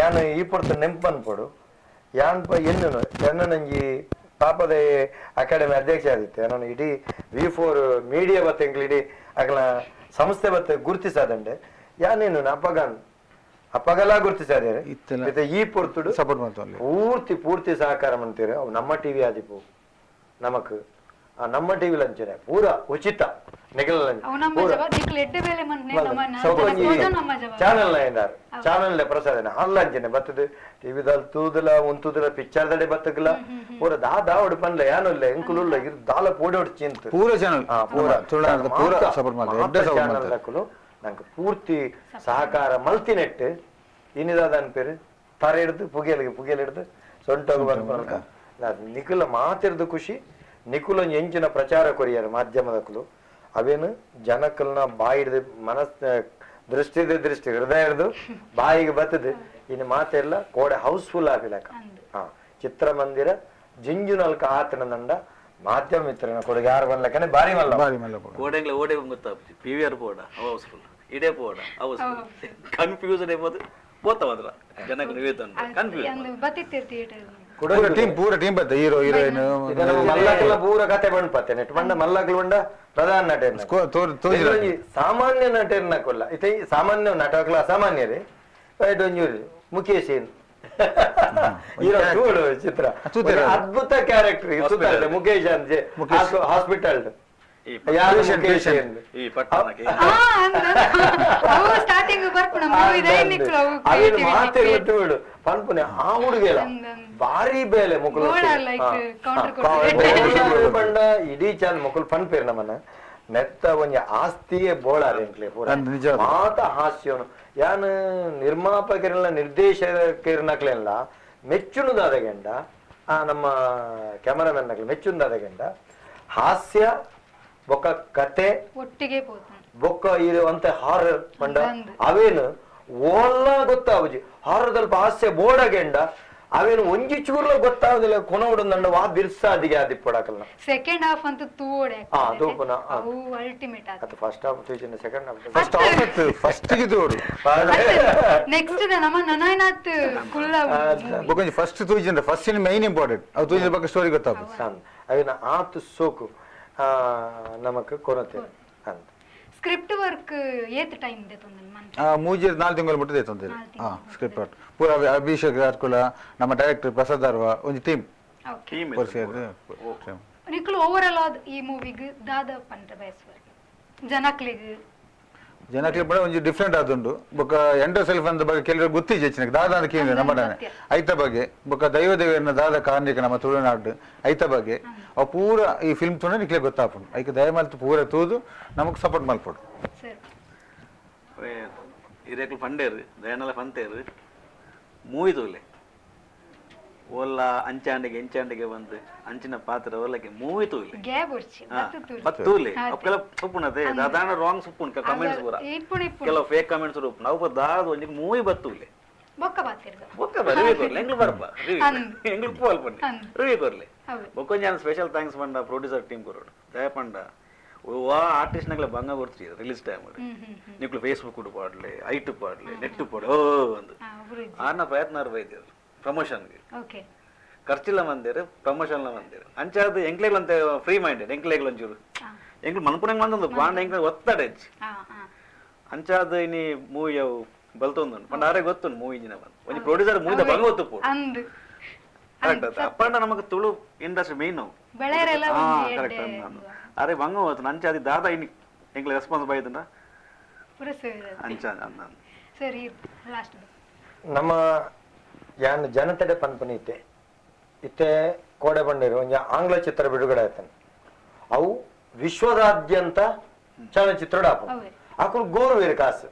ಯಾನು ಈ ಪುರ್ತ ನೆಂಪನ್ ಪೋಡು ಯಾನ್ ಎನ್ನು ಎನ್ನಂಜಿ ಪಾಪದ ಅಕಾಡೆಮಿ ಅಧ್ಯಕ್ಷ ಆದಿತ್ತು ನಾನು ಇಡೀ V4 ಮೀಡಿಯಾ ಬತ್ತ ಎಂಕ್ಲ ಇಡೀ ಅಕಲ ಸಂಸ್ಥೆ ಬತ್ತ ಗುರುತಿಸಾದಂಡೆ ಯಾನೇನು ಅಪ್ಪಗಲ ಗುರುತಿಸಾದ ಈ ಪುರ್ತುಡು ಸಪೋರ್ಟ್ ಮಾಡ್ತಾರೆ ಪೂರ್ತಿ ಸಹಕಾರ ಮಾಡ್ತೀರಿ ಅವು ನಮ್ಮ ಟಿವಿ ಆದಿಪು ನಮಕ್ ನಮ್ಮ ಟಿವಿ ಲಂಚನೆ ಪೂರ ಉಚಿತ ಚಾನಲ್ ಚಾನಲ್ ಪ್ರಸಾದನೆ ಹಲ್ಲಂಚನೆ ಬರ್ತದೆ ಟಿವಿದಲ್ಲಿ ತೂದಲ ಉಂತುದಲ ಪಿಕ್ಚರ್ ದಡೆ ಬತ್ತಕಲ ಪೂರ ದಾವಡು ಪನ್ಲ ಯಾನಲ್ಲ ಎಂಕುಲುಲ್ಲ ಇರ್ ದಾಲ ಪೋಡಿ ಹೊಡ್ ಚಿಂತ ಪೂರ ಚಾನಲ್ ಪೂರ ಸಪೋರ್ಟ್ ಚಾನಲ್ ದಕ್ಕಲು ನಂಗೆ ಪೂರ್ತಿ ಸಹಕಾರ ಮಲ್ತಿನೆಟ್ಟು ಇನ್ನಿದಾದ ಪೇರು ತಾರೆ ಹಿಡ್ದು ಪುಗೆಲ್ ಹಿಡ್ದು ಸೊಂಟೋಗ ಬಂದ ನಿಖಿಲ ಮಾತಿರ್ದು ಖುಷಿ ನಿಖುಲ ಎಂಚಿನ ಪ್ರಚಾರ ಕೊರಿಯಾರ ಮಾಧ್ಯಮದಕ್ಕಲು ಅವೇನು ಜನಕ್ಕಲ್ನ ಬಾಯಿ ಹಿಡ್ದು ಮನಸ್ ದೃಷ್ಟಿ ಹೃದಯ ಹಿಡ್ದು ಬಾಯಿಗೆ ಬರ್ತದೆ ಇನ್ನು ಮಾತೆಲ್ಲ ಕೋಡೆ ಹೌಸ್ಫುಲ್ ಆಗಿಲಕ ಚಿತ್ರಮಂದಿರ ಜಿಂಜುನಲ್ಕ ಆತನ ದಂಡ ಮಾಧ್ಯಮ ಮಿತ್ರನ ಕೊಡುಗೆ ಯಾರು ಬಂದ್ಲಕ್ಕನೆ ಬಾರಿ ಮಲ್ಲ ಕೋಡೆಂಗ್ಲ ಓಡೆ ಗೊತ್ತಾ PVR ಪೋಡ ಹೌಸ್ಫುಲ್ ಇಡೇ ಪೋಡ ಹೌಸ್ಫುಲ್ ಕನ್ಫ್ಯೂಸನ್ ಏಬೋದು పోతావద్రా జనకు నివేదన కన్ఫ్యూజన్ ಪೂರ ಟೀಮ್ ಬತ್ತ ಹೀರೋ ಹೀರೋಯಿನ್ ಮಲ್ಲಕಲ ಪೂರ ಕತೆ ಬಂಡ್ಪತ್ತೆ ನೆಟ್ ಬಂಡ ಮಲ್ಲಕಲ ಬಂಡ ಪ್ರಧಾನ ನಟ ಸಾಮಾನ್ಯ ನಟನ ಕೊಲ್ಲ ಇತೆ ಸಾಮಾನ್ಯ ನಾಟಕಲ ಅಸಾಮಾನ್ಯರೇ ಬೈಟ್ ಒಂಜೂರಿ ಮುಖೇಶ್ ಹೀರೋ ಚೂಡು ಚಿತ್ರ ಅದ್ಭುತ ಕ್ಯಾರೆಕ್ಟರ್ ಮುಖೇಶ್ ಅಂಜೆ ಹಾಸ್ಪಿಟಲ್ ಈ ಪಟ್ಟಣಕ್ಕೆ ಸ್ಟಾರ್ಟಿಂಗ್ ಬರ್ಪುಣ ಮೂವಿ ದೈನಿಕ್ಲು ಅವೇನು ಮಾತೇಳತ್ತು ಬಿಡು ಪನ್ಪುನೆ ಆ ಹುಡುಗಿಲ್ಲ ಭಾರಿ ಬೇಲೆ ಮುಕ್ಕಳು ಬಂಡ ಇಡೀ ಚಾಲ್ ಮುಕ್ಕಳು ಪನ್ಪೇರು ನಮ್ಮನ್ನ ಮೆತ್ತ ಒಂಜಿ ಆಸ್ತಿಯೇ ಬೋಳಾರೆಂಕ್ಲೆ ಪೂರ ಮಾತ ಹಾಸ್ಯವನು ಯಾನ್ ನಿರ್ಮಾಪಕರೆಲ್ಲ ನಿರ್ದೇಶಕರನಕ್ಲೆಲ್ಲ ಮೆಚ್ಚುನುದಾದಗೆಂಡ ನಮ್ಮ ಕ್ಯಾಮರಾಮನ್ ನಕ್ಲೆ ಮೆಚ್ಚುನುದಾದಗೆಂಡ ಹಾಸ್ಯ ಬೊಕ್ಕ ಕತೆ ಒಟ್ಟಿಗೆ ಬೊಕ್ಕ ಇರುವಂತ ಹಾರರ್ ಪಂಡ ಅವೇನು ಓಲ್ಲ ಗೊತ್ತಾವುಜಿ ಹಾರರ್ದಲ್ಪ ಹಾಸ್ಯ ಬೋಡಗೆಂಡ ಅವೇನು ಒಂಜಿ ಚೂರ್ಲ ಗೊತ್ತಾಗುದಿಲ್ಲ ಕೊನೋಡುಂದಂಡ ವಾ ಬಿರ್ಸಾದಿಗೆ ಆದಿಪ್ಪಡಕಲ್ಲ ಸೆಕೆಂಡ್ ಹಾಫ್ ಅಂತ ತೂಡೆ ತೂಪುನ ಅವು ಅಲ್ಟಿಮೇಟ್ ಅದು ಫಸ್ಟ್ ಹಾಫ್ ತೂಚಿನ ಸೆಕೆಂಡ್ ಹಾಫ್ ಫಸ್ಟ್ ಗೆ ತೂರು ನೆಕ್ಸ್ಟ್ ನಮ್ಮ ನನಾಯ್ನಾತ್ ಕುಲ್ಲ ಬೊಕೊಂಜಿ ಫಸ್ಟ್ ತೂಜಿಂದ ಫಸ್ಟ್ ಇನ್ ಮೈನ್ ಇಂಪಾರ್ಟೆಂಟ್ ಅವು ತೂಜಿನ ಬಗ್ಗೆ ಸ್ಟೋರಿ ಗೊತ್ತಾಗ್ತದೆ ಅವೇನ ಆತು ಸೋಕು ನಮಕ್ ಕೊರತೆ ಅಂತ ಸ್ಕ್ರಿಪ್ಟ್ ವರ್ಕ್ ಏತ್ ಟೈಮ್ ದೆ ತೊಂದನ್ ಮೂಜಿ 4 ತಿಂಗಳು ಬಿಟ್ಟು ತೊಂದರೆ ಸ್ಕ್ರಿಪ್ಟ್ ವರ್ಕ್ ಪೂರ ಅಭಿಷೇಕ್ ರಾಜ್ಕುಲ ನಮ್ಮ ಡೈರೆಕ್ಟರ್ ಪ್ರಸಾದ್ ಅರ್ವಾ ಒಂದು ಟೀಮ್ ನಿಕ್ಲು ಓವರ್ ಆಲ್ ಈ ಮೂವಿಗೆ ದಾದ ಪಂತ ಬಯಸುವ ಜನಕ್ಲೆ ಬಡ ಒಂಜಿ ಡಿಫ್ರೆಂಟ್ ಆದುಂಡು ಬೊಕ ಎಂಡರ್ ಸೆಲ್ಫ್ ಅಂತ ಬಗ್ಗೆ ಕೆಲವರು ಗೊತ್ತಿಜ್ಜೆ ಹೆಚ್ಚಿನ ದಾದ ಅಂತ ಕೇಳಿದ್ರೆ ನಮ್ಮಡನೆ ಐತ ಬಗ್ಗೆ ಬೊಕ ದೈವ ದೇವರನ್ನ ದಾದ ಕಾರ್ಣಿಕ ನಮ್ಮ ತುಳುನಾಡು ಐತ ಬಗ್ಗೆ ಅವು ಪೂರ ಈ ಫಿಲ್ಮ್ ತುಣ ನಿಕ್ಲೆ ಗೊತ್ತಾಪುಂಡು ಐಕೆ ದಯಮಾಲ್ತು ಪೂರ ತೂದು ನಮಗ್ ಸಪೋರ್ಟ್ ಮಲ್ಪಡು ಇರೇಕ್ಲು ಫಂಡೇರು ದಯನಲ ಫಂತೇರು ಮೂವಿ ತೂಲೆ ಓಲ್ಲ ಅಂಚಾಂಡಿಗೆ ಎಂಚಾಂಡಿಗೆ ಬಂದು ಅಂಚಿನ ಪಾತ್ರ ಓಲಕ್ಕೆ ಮೂವಿ ತೂಲೆ ಬತ್ತೂಲೆ ಅಕ್ಕೆಲ್ಲ ಉಪ್ಪುಣತೆ ದಾದಾನ ರಾಂಗ್ ಸುಪ್ಪುನ್ ಕಮೆಂಟ್ಸ್ ಪೂರ ಕೆಲವು ಫೇಕ್ ಕಮೆಂಟ್ಸ್ ಉಪ್ಪುನ ಅವು ದಾದ ಒಂಜಿ ಮೂವಿ ಬತ್ತೂಲೆ ಬೊಕ್ಕ ರಿವ್ಯೂ ಕೊರ್ಲೆ ಎಂಗ್ಲು ಬರ್ಬ ಎಂಗ್ಲು ಪೋಲ್ ಪಂಡಿ ರಿವ್ಯೂ ಕೊರ್ಲೆ ಬೊಕ್ಕೊಂಜಾನ ಸ್ಪೆಷಲ್ ಥ್ಯಾಂಕ್ಸ್ ಪಂಡ ಪ್ರೊಡ್ಯೂಸರ್ ಟೀಮ್ ಕೊರೋಡು ದಯ ಪಂಡ ವಾ ಆರ್ಟಿಸ್ಟ್ ನಗ್ಲ ಬಂಗ ಕೊಡ್ತೀರಿ ರಿಲೀಸ್ ಟೈಮ್ ನಿಕ್ಲು ಫೇಸ್ಬುಕ್ ಪಾಡ್ಲೆ ಐಟು ಪಾಡ್ಲೆ ನೆಟ್ ಪಾಡ್ ಓ ಒಂದು ಆನ ಪ್ರಯತ್ನ ಬೈದೇರು ಪ್ರಮೋಷನ್ಗೆ ಖರ್ಚಿಲ್ಲ ಮಂದಿರು ಪ್ರಮೋಷನ್ ಮಂದಿರು ಅಂಚಾದ ಎಂಕ್ಲೆಗ್ಲ ಅಂತ ಫ್ರೀ ಮೈಂಡೆಡ್ ಎಂಕ್ಲೆಗ್ಲ ಒಂಚೂರು ಎಂಕ್ಲು ಮನ್ಪುನಂಗ್ ಮಂದೊಂದು ಬಾಂಡ ಎಂಕ್ಲೆ ಒತ್ತಡ ಹೆಚ್ಚು ಅಂಚಾದ ಇನಿ ಮೂವಿ ಅವು ಬಲ್ತೊಂದು ಪಂಡ ಆರೆ ಗೊತ್ತುಂಡು ಮೂವಿ ಇಂಜಿನ ಬಂದು ಒಂದು ಪ್ರೊಡ್ಯೂಸರ್ ಮೂವಿದ ಬಂಗ ಗೊತ್ತು ಕರೆಕ್ಟ್ ಅಪ್ಪಂಡ ನಮಗೆ ತುಳು ಇಂಡಸ್ಟ್ರಿ ಮೇನ್ ಕರೆಕ್ಟ್ ಅರೆ ಬಂಗ ಹೋತು ಅಂಚಾದಿ ದಾದ ಇನಿ ಎಂಕ್ಲೆ ರೆಸ್ಪಾನ್ಸ್ ಬೈದಂಡ ಅಂಚಾ ಸರಿ ಲಾಸ್ಟ್ ನಮ್ಮ ಯಾನ್ ಜನತೆಡೆ ಪನ್ಪನಿ ಇತ್ತೆ ಕೋಡೆ ಬಂದಿರು ಒಂಜ ಆಂಗ್ಲ ಚಿತ್ರ ಬಿಡುಗಡೆ ಆಯ್ತಾನೆ ಅವು ವಿಶ್ವದಾದ್ಯಂತ ಚಲನಚಿತ್ರ ಅಕ್ಕಳು ಗೋರ್ವೇರು ಕಾಸು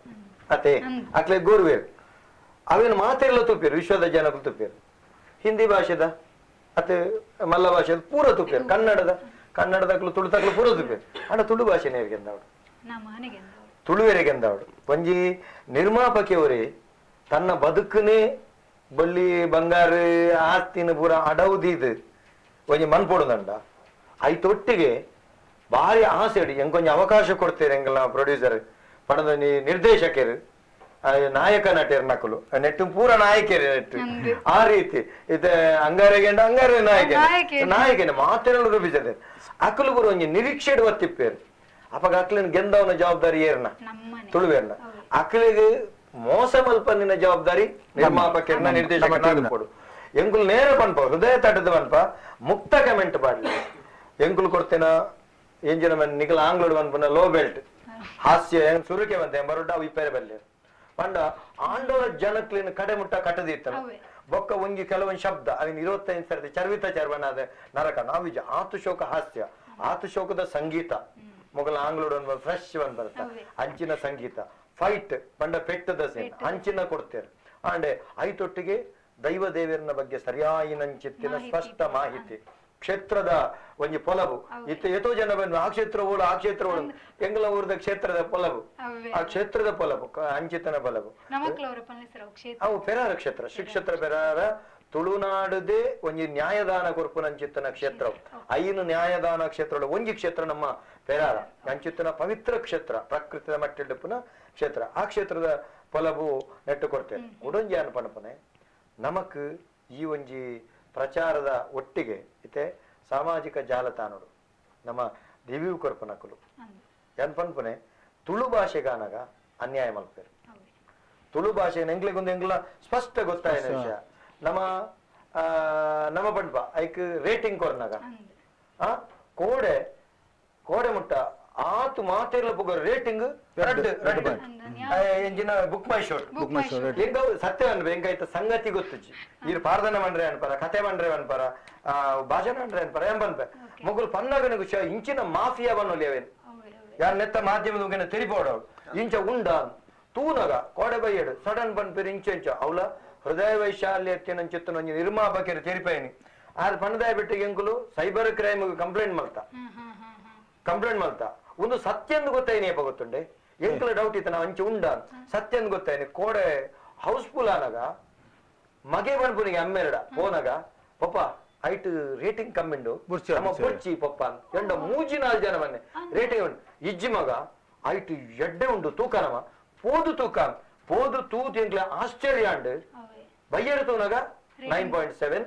ಅತೆ ಅಕ್ಲೆ ಗೋರ್ವೇರು ಅವೇನು ಮಾತೆಲ್ಲ ತುಪ್ಪಿರು ವಿಶ್ವದ ಜನಗಳು ತುಪ್ಪಿರು ಹಿಂದಿ ಭಾಷೆದ ಅತ್ತೆ ಮಲ್ಲ ಭಾಷೆದ ಪೂರ ತುಪ್ಪಿರು ಕನ್ನಡದಕ್ಲು ತುಳುತಕ್ಲು ಪೂರ ತುಪ್ಪಿರು ಅಣ್ಣ ತುಳು ಭಾಷೆನೇರಿಗೆಂದವಡು ತುಳುವೆರಿಗೆಂದವಡು ಒಂಜಿ ನಿರ್ಮಾಪಕಿಯವರೇ ತನ್ನ ಬದುಕನೇ ಬಳ್ಳಿ ಬಂಗಾರ ಆಸ್ತಿನ ಪೂರ ಅಡವುದಿದು ಒಂಜಿ ಮನ್ಪೊಡುದಂಡ ಐತೊಟ್ಟಿಗೆ ಭಾರಿ ಆಸೆ ಇಡಿ ಎಂಕೊಂಜಿ ಅವಕಾಶ ಕೊಡ್ತೀರಿ ಎಂಗಲ್ಲ ಪ್ರೊಡ್ಯೂಸರ್ ಪಣದ ನಿರ್ದೇಶಕರು ನಾಯಕ ನಟಿಯರು ನಕಲು ನೆಟ್ಟು ಪೂರ ನಾಯಕಿಯರು ನೆಟ್ಟು ಆ ರೀತಿ ಇತ ಅಂಗಾರಗೆಂಡ ಅಂಗಾರ ನಾಯಕನ ಮಾತೆರಳು ರೂಪಿಸದೆ ಅಕಲು ಪೂರ ಒಂಜಿ ನಿರೀಕ್ಷೆ ಒತ್ತಿಪ್ಪೇರು ಅಪಗ ಅಕ್ಲಿನ ಗೆಂದವನ ಜವಾಬ್ದಾರಿ ಏರ್ನ ತುಳುವೇರ್ನ ಅಕ್ಲಿಗೆ ಮೋಸ ಮಲ್ಪನಿನ ಜವಾಬ್ದಾರಿ ನಿರ್ಮಾಪಕರನ್ನ ನಿರ್ದೇಶಕರನ್ನ ಕೊಡು ಎಂಕುಲ್ ನೇರ ಪನ್ಪ ಹೃದಯ ತಟ್ಟದ ಪನ್ಪ ಮುಕ್ತ ಕಮೆಂಟ್ ಮಾಡ್ಲಿ ಎಂಕುಲ್ ಕೊಡ್ತೇನ ಎಂಜಿನ ಮನ್ ನಿಖಲ್ ಆಂಗ್ಲೋಡ್ ಪನ್ಪನ ಲೋ ಬೆಲ್ಟ್ ಹಾಸ್ಯ ಸುರುಕೆ ಬಂತೆ ಬರುಡ ವಿಪೇರೆ ಬಲ್ಲೆ ಪಂಡ ಆಂಡೋರ ಜನಕ್ಲಿನ ಕಡೆ ಮುಟ್ಟ ಕಟ್ಟದಿರ್ತಾನ ಬೊಕ್ಕ ಒಂಜಿ ಕೆಲವೊಂದು ಶಬ್ದ ಅವಿನ 25 ಸರ್ತಿ ಚರ್ವಿತ ಚರ್ವನಾದ ನರಕ ನಾವಿಜ ಆತುಶೋಕ ಹಾಸ್ಯ ಆತುಶೋಕದ ಸಂಗೀತ ಮೊಗಲ ಆಂಗ್ಲೋಡ್ ಫ್ರೆಶ್ ಬಂದ್ ಬರುತ್ತ ಅಂಚಿನ ಸಂಗೀತ ಫೈಟ್ ಪಂಡ ಪೆಟ್ಟದ ಸೇನ್ ಅಂಚಿನ ಕೊಡ್ತೇನೆ ಅಂಡೆ ಐತೊಟ್ಟಿಗೆ ದೈವ ದೇವರನ ಬಗ್ಗೆ ಸರಿಯಾಯಿನಂಚಿತ್ತಿನ ಸ್ಪಷ್ಟ ಮಾಹಿತಿ ಕ್ಷೇತ್ರದ ಒಂಜಿ ಪೊಲವು ಇತ್ತು ಎಷ್ಟೋ ಜನ ಬಂದು ಆ ಕ್ಷೇತ್ರ ಎಂಗ್ಲ ಊರದ ಕ್ಷೇತ್ರದ ಪೊಲವು ಆ ಕ್ಷೇತ್ರದ ಪೊಲವು ಅಂಚಿತನ ಪೊಲವು ಅವು ಪೆರಾರ ಕ್ಷೇತ್ರ ಶ್ರೀ ಕ್ಷೇತ್ರ ಪೆರಾರ ತುಳುನಾಡದೇ ಒಂಜಿ ನ್ಯಾಯದಾನ ಕೊರ್ಪುನಂಚಿತ್ತನ ಕ್ಷೇತ್ರ ಐನು ನ್ಯಾಯದಾನ ಕ್ಷೇತ್ರ ಒಂಜಿ ಕ್ಷೇತ್ರ ನಮ್ಮ ಪೆರಾರ ಅಂಚಿತ್ತನ ಪವಿತ್ರ ಕ್ಷೇತ್ರ ಪ್ರಕೃತಿದ ಮಟ್ಟಿಡ್ಪುನ ಕ್ಷೇತ್ರ ಆ ಕ್ಷೇತ್ರದ ಪೊಲವು ನೆಟ್ಟು ಕೊಡ್ತೇನೆ ಉಡೊಂಜಿ ಅನ್ಪಣಪನೆ ನಮಕ್ ಈ ಒಂಜಿ ಪ್ರಚಾರದ ಒಟ್ಟಿಗೆ ಇತ್ತೆ ಸಾಮಾಜಿಕ ಜಾಲತಾಣಗಳು ನಮ್ಮ ದಿವ್ಯೂ ಕೊರ್ಪನಕಲು ಅನ್ಪನ್ಪನೆ ತುಳು ಭಾಷೆಗಾನಾಗ ಅನ್ಯಾಯ ಮಲ್ಪೇರು ತುಳು ಭಾಷೆ ಎಂಗ್ಲಿಗೊಂದು ಎಂಗ್ಲ ಸ್ಪಷ್ಟ ಗೊತ್ತಾಯಿನ ವಿಷಯ ನಮ್ಮ ಪಂಪ ಐಕ್ ರೇಟಿಂಗ್ ಕೊರ್ನಾಗ ಕೋಡೆ ಕೋಡೆ ಮುಟ್ಟ ಆತು ಮಾತೆರ್ಲ ಪುಗ ರೇಟಿಂಗ್ ರೆಡ್ ಎಂಜಿನ ಬುಕ್ ಮೈ ಶೋಟ್ ಎಂಗ ಸತ್ಯ ಅನ್ಬೆ ಎಂಗಾಯ್ತ ಸಂಗತಿ ಗೊತ್ತುಜಿ ಇರ್ ಪಾರ್ದನ ಮಂಡ್ರೆ ಅನ್ಪರ ಕತೆ ಮಂಡ್ರೆ ಅನ್ಪರ ಭಾಷಣ ಮಂಡ್ರೆ ಅನ್ಪರ ಎಂಬನ್ಪೆ ಮುಗುಲು ಪನ್ನಗನ ವಿಷಯ ಇಂಚಿನ ಮಾಫಿಯಾ ಬನ್ನೊಲಿಯವೇನು ಯಾರು ನೆತ್ತ ಮಾಧ್ಯಮದ ತೆರಿಪೋಡವ್ ಇಂಚ ಉಂಡ ತೂನಗ ಕೋಡೆ ಬೈಯಡು ಸಡನ್ ಬನ್ಪೇರು ಇಂಚ ಅವಳ ಹೃದಯ ವೈಶಾಲ್ಯಕ್ಕೆ ಚಿತ್ತ ನಿರ್ಮಾಪಕರು ತೆರಿಪೇನಿ ಆದ್ರೆ ಪಣದಾಯ ಬಿಟ್ಟಿಗೆ ಎಂಕುಲು ಸೈಬರ್ ಕ್ರೈಮ್ ಕಂಪ್ಲೇಂಟ್ ಮಲ್ತಾ ಒಂದು ಸತ್ಯಂದು ಗೊತ್ತಾಯಿನೇಪ ಗೊತ್ತುಂಡೆ ಎಂಕುಲ ಡೌಟ್ ಇತ್ತ ನಾವು ಅಂಚೆ ಉಂಡ ಸತ್ಯಂದು ಗೊತ್ತಾಯಿನಿ ಕೋಡೆ ಹೌಸ್ಫುಲ್ ಆನಾಗ ಮಗೆ ಬಣ್ಪುನಿಗೆ ಅಮ್ಮೆರಡ ಹೋನಾಗ ಪಪ್ಪ ಐಟ್ ರೇಟಿಂಗ್ ಕಮ್ಮಿಂಡು ನಮ್ಮ ಬುರ್ಚಿ ಪಪ್ಪ ಎಂಡ 3-4 ಜನ ಬನ್ನೆ ರೇಟಿಂಗ್ ಉಂಡು ಇಜ್ಜಿ ಮಗ ಐಟ್ ಎಡ್ಡೆ ಉಂಡು ತೂಕನಮ ಪೋದು ತೂತು ಎಂಕ್ಲ ಆಶ್ಚರ್ಯ ಅಂಡು ಬಯ್ಯರು ತೂನಾಗ 9.7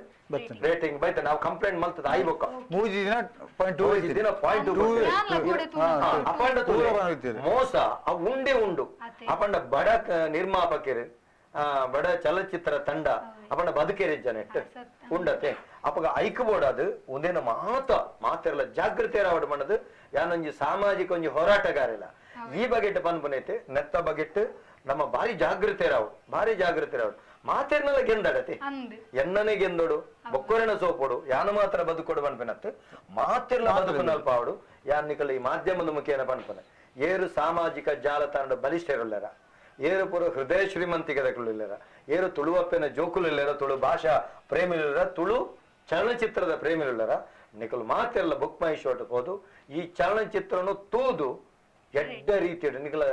ರೇಟಿಂಗ್ ಬೈತ ನಾವು ಕಂಪ್ಲೇಂಟ್ ಮಲ್ತದ ಐ ಬೊಕ್ಕ 3 ದಿನ 0.2 ಮೋಸ ಉಂಡೆ ಉಂಡು ಅಪಂಡ ಬಡ ನಿರ್ಮಾಪಕರು ಬಡ ಚಲಚಿತ್ರ ತಂಡ ಅಪಂಡ ಬದುಕೇರಿ ಜನೆಟ್ ಉಂಡತೆ ಅಪಗ ಐಕ್ಬೋಡದು ಒಂದೇನ ಮಾತೆರ್ಲ ಜಾಗೃತಿ ರಾವಡ್ ಮಣ್ಣದು ಯಾನೊಂಜಿ ಸಾಮಾಜಿಕ ಒಂಜಿ ಹೋರಾಟಗಾರಿಲ್ಲ ಈ ಬಗೆಟ್ ಪನ್ಪುನೈತೆ ನೆತ್ತ ಬಗೆಟ್ ನಮ್ಮ ಭಾರಿ ಜಾಗೃತಿ ರಾವಡ್ ಮಾತೆರ್ನೆಲ್ಲ ಗೆಂದಡತೆ ಎನ್ನನೆ ಗೆಂದೋಡು ಬೊಕ್ಕೊರೆನ ಸೋಪೋಡು ಯಾನು ಮಾತ್ರ ಬದುಕೊಡು ಪನ್ಪೆನತ್ ಮಾತೆರ್ಲ ಬದುಕುನಲ್ಪಾವಡು ಯಾನಿಕಲ ಈ ಮಾಧ್ಯಮದ ಮುಖೇನ ಪನ್ಪನೆ ಏರು ಸಾಮಾಜಿಕ ಜಾಲತಾಣದ ಬಲಿಷ್ಠರುಳ್ಳರ ಏರು ಪುರ ಹೃದಯ ಶ್ರೀಮಂತಿಕೆದಕ್ಕುಳ್ಳರ ಏರು ತುಳುವಪ್ಪೆನ ಜೋಕುಲಿಲ್ಲರ ತುಳು ಭಾಷಾ ಪ್ರೇಮಿಲರ ತುಳು ಚಲನಚಿತ್ರದ ಪ್ರೇಮಿಲರ ನಿಕಲು ಮಾತೆಲ್ಲ ಬುಕ್ ಮೈ ಶೋಟ್ ಹೋದು ಈ ಚಲನಚಿತ್ರನು ತೂದು ಎಡ್ಡ ರೀತಿಯ ನಿಕಲ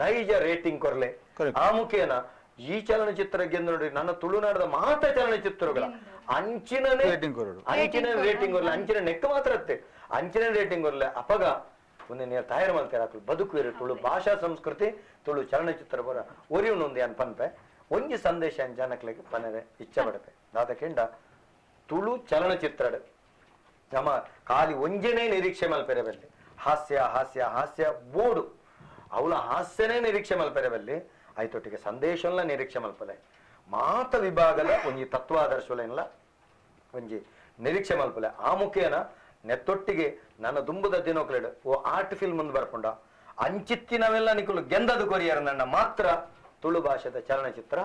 ನೈಜ ರೇಟಿಂಗ್ ಕೊರ್ಲೆ ಆ ಮುಖೇನ ಈ ಚಲನಚಿತ್ರ ಗೆಂದು ನನ್ನ ತುಳುನಾಡದ ಮಾತ ಚಲನಚಿತ್ರಗಳ ಅಂಚಿನ ರೇಟಿಂಗ್ ಕೊರ್ಲೆ ಅಂಚಿನ ನೆಕ್ಕ ಮಾತ್ರ ಅಂಚಿನ ರೇಟಿಂಗ್ ಕೊರ್ಲೆ ಅಪಗ ಒಂದೇ ನೀರು ತಯಾರು ಮಾಡ್ತಾರೆ ಹಾಕಲು ಬದುಕು ಇರು ತುಳು ಭಾಷಾ ಸಂಸ್ಕೃತಿ ತುಳು ಚಲನಚಿತ್ರ ಬರ ಒರಿಯುನೊಂದು ಏನ್ ಪನ್ಪೆ ಒಂಜಿ ಸಂದೇಶ ಜನಕ್ಲೆಗೆ ಪನರೆ ಇಚ್ಛೆ ಪಡಪೆ ದಾದಕೆಂಡ ತುಳು ಚಲನಚಿತ್ರ ನಮ್ಮ ಖಾಲಿ ಒಂಜನೇ ನಿರೀಕ್ಷೆ ಮಲ್ಪೆರಬಲ್ಲಿ ಹಾಸ್ಯ ಬೋಡು ಅವಳ ಹಾಸ್ಯನೇ ನಿರೀಕ್ಷೆ ಮಲ್ಪೆರಬಲ್ಲಿ ಆಯ್ತೊಟ್ಟಿಗೆ ಸಂದೇಶಲ್ಲ ನಿರೀಕ್ಷೆ ಮಲ್ಪಲೆ ಮಾತ ವಿಭಾಗದ ಒಂಜಿ ತತ್ವಾದರ್ಶಲ್ಲ ಒಂಜಿ ನಿರೀಕ್ಷೆ ಮಲ್ಪಲೆ ಆ ಮುಖೇನ ನೆತ್ತೊಟ್ಟಿಗೆ ನನ್ನ ದುಂಬದ ದಿನೋಕ್ಲೆಡ್ ಓ ಆರ್ಟ್ ಫಿಲ್ಮ್ ಮುಂದೆ ಬರ್ಕೊಂಡ ಅಂಚಿತ್ತಿನವೆಲ್ಲ ನಿಕಲು ಗೆಂದದು ಕೊರಿಯರ್ ನನ್ನ ಮಾತ್ರ ತುಳು ಭಾಷೆದ ಚಲನಚಿತ್ರ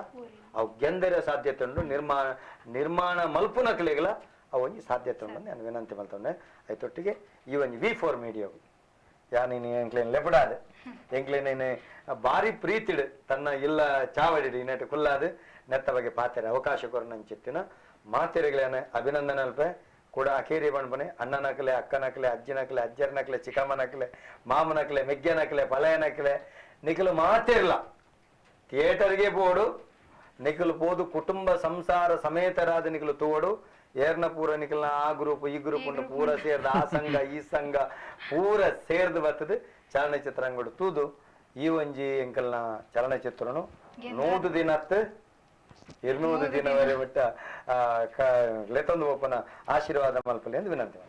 ಅವು ಗೆಂದರ ಸಾಧ್ಯತೆ ಉಂಟು ನಿರ್ಮಾಣ ಮಲ್ಪುನ ಕಲೆಗಳ ಅವು ಒಂಜಿ ಸಾಧ್ಯತೆ ಉಂಟು ನಾನು ವಿನಂತಿ ಮಲ್ತೊಂಡೆ ಆಯ್ತೊಟ್ಟಿಗೆ ಈ ಒಂಜಿ V4 ಮೀಡಿಯಾ ಯಾನಿ ಎಂಕ್ಲೇನ್ ಲೆಪಡಾದೆ ಎಂಕ್ಲೇನೇನೆ ಬಾರಿ ಪ್ರೀತಿಡ್ ತನ್ನ ಇಲ್ಲ ಚಾವಡಿಡು ಇನ್ನೆಟ್ಟು ಕುಲ್ಲಾದು ನೆತ್ತ ಬಗ್ಗೆ ಪಾತೆರೆ ಅವಕಾಶ ಕೊರನಂಚಿತ್ತಿನ ಮಾತೆರೆಗಳೇನ ಅಭಿನಂದನೆ ಅಲ್ಪೆ ಕೂಡ ಅಕೇರಿ ಬಣ್ಬನೆ ಅಣ್ಣನಕಲೆ ಅಕ್ಕನಕಲೆ ಅಜ್ಜಿನಕಲೆ ಅಜ್ಜರ್ನಕಲೆ ಚಿಕ್ಕಮ್ಮನಕಲೆ ಮಾಮನಕಲೆ ಮೆಗ್ಗನಕಲೆ ಪಲಯನಕಲೆ ನಿಖಲು ಮಾತಿರ್ಲ ಥಿಯೇಟರ್ಗೆ ಪೋಡು ನಿಖಲು ಪೋದು ಕುಟುಂಬ ಸಂಸಾರ ಸಮೇತರಾದ ನಿಖಲು ತೋಡು ಏರ್ನ ಪೂರ ನಿಖಲ್ನ ಆ ಗ್ರೂಪ್ ಈ ಗ್ರೂಪ್ ಉಂಟು ಪೂರ ಸೇರ್ದು ಆ ಸಂಘ ಈ ಸಂಘ ಪೂರ ಸೇರ್ದು ಬರ್ತದೆ ಚಲನಚಿತ್ರ ಅಂಗಡಿ ತೂದು ಈ ಒಂಜಿ ಎಂಕಲ್ನ ಚಲನಚಿತ್ರನು 100 ದಿನತ್ 200 ದಿನವರೆ ಬಿಟ್ಟ ಲೆತ್ತೊಂದು ಒಪ್ಪನ ಆಶೀರ್ವಾದ ಮಲ್ಪಲೆ ಎಂದು ವಿನಂತಿ.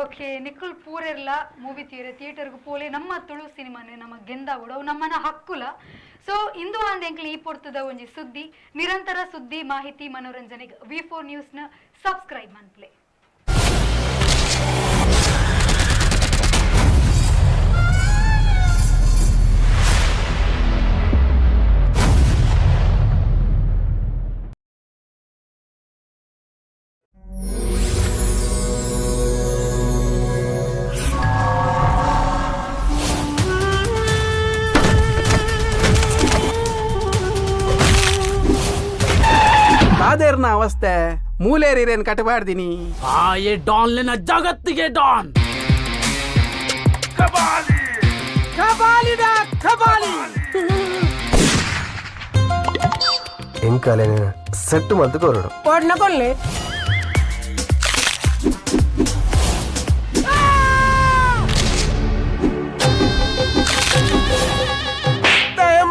ಓಕೆ ನಿಖುಲ್ ಪೂರೆಲ್ಲ ಮೂವಿ ಥಿಯೇಟರ್ಗೂ ಪೋಲೆ ನಮ್ಮ ತುಳು ಸಿನಿಮಾನೆ ನಮ್ಮ ಗೆಂದಾವುಡು ಅವು ನಮ್ಮನ ಹಕ್ಕುಲ. ಸೊ ಇಂದು ಅಂದೆಂಕ್ಲಿ ಈ ಪೊರ್ತದ ಒಂಜಿ ಸುದ್ದಿ ನಿರಂತರ ಸುದ್ದಿ ಮಾಹಿತಿ ಮನೋರಂಜನೆಗೆ V4 ನ್ಯೂಸ್ನ ಸಬ್ಸ್ಕ್ರೈಬ್ ಮನ್ಪ್ಲೆ. ಅದೇರ್ನ ಅವಸ್ಥೆ ಮೂಲೇರಿರೇನ್ ಕಟಬಾರ್ದಿನಿ ಆಯೆ ಡಾನ್ಲೆನ ಜಗತ್ತಿಗೆ ಡಾನ್ ಕಬಾಲಿ ಕಬಾಲಿದ ಕಬಾಲಿ ಎಂಕಾಲೆ ಸೆಟ್ಟು ಮಲ್ತು ಕೊರಡು ಪಡ್ನ ಕೊಲ್ಲೆ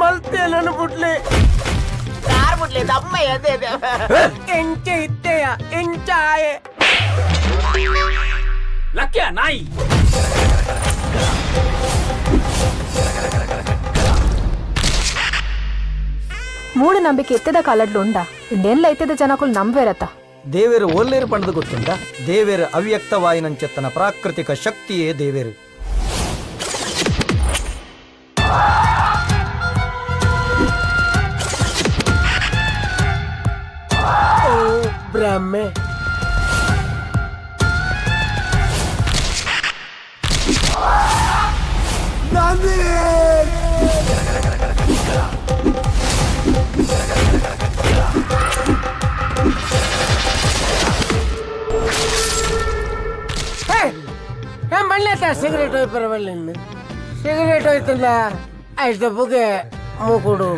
ಮಲ್ತೆ ನನ್ನ ಬುಟ್ಲೆ ಎಂಚೆ ಇತ್ತೆಯ ಎಂಚಾಯೆ ಲಕ್ಯ ನಾಯಿ ಮೂಢನಂಬಿಕೆ ಎತ್ತದ ಕಾಲಡ್ಲು ಉಂಡ ಇಂಡೆಲ್ಲ ಎತ್ತದ ಜನಕ್ಕೂ ನಂಬೇರತ್ತ ದೇವೇರು ಒಲ್ಲೇರು ಪಣದು ಗೊತ್ತುಂಡ ದೇವೇರು ಅವ್ಯಕ್ತವಾಯಿನಂಚೆತ್ತನ ಪ್ರಾಕೃತಿಕ ಶಕ್ತಿಯೇ ದೇವೇರು ಬ್ರಹ್ಮೆ మళ్ళీ సిగరెట్ అయిపోయి వెళ్ళింది సిగరెట్ అవుతుందా అయితే బుగే మూకుడు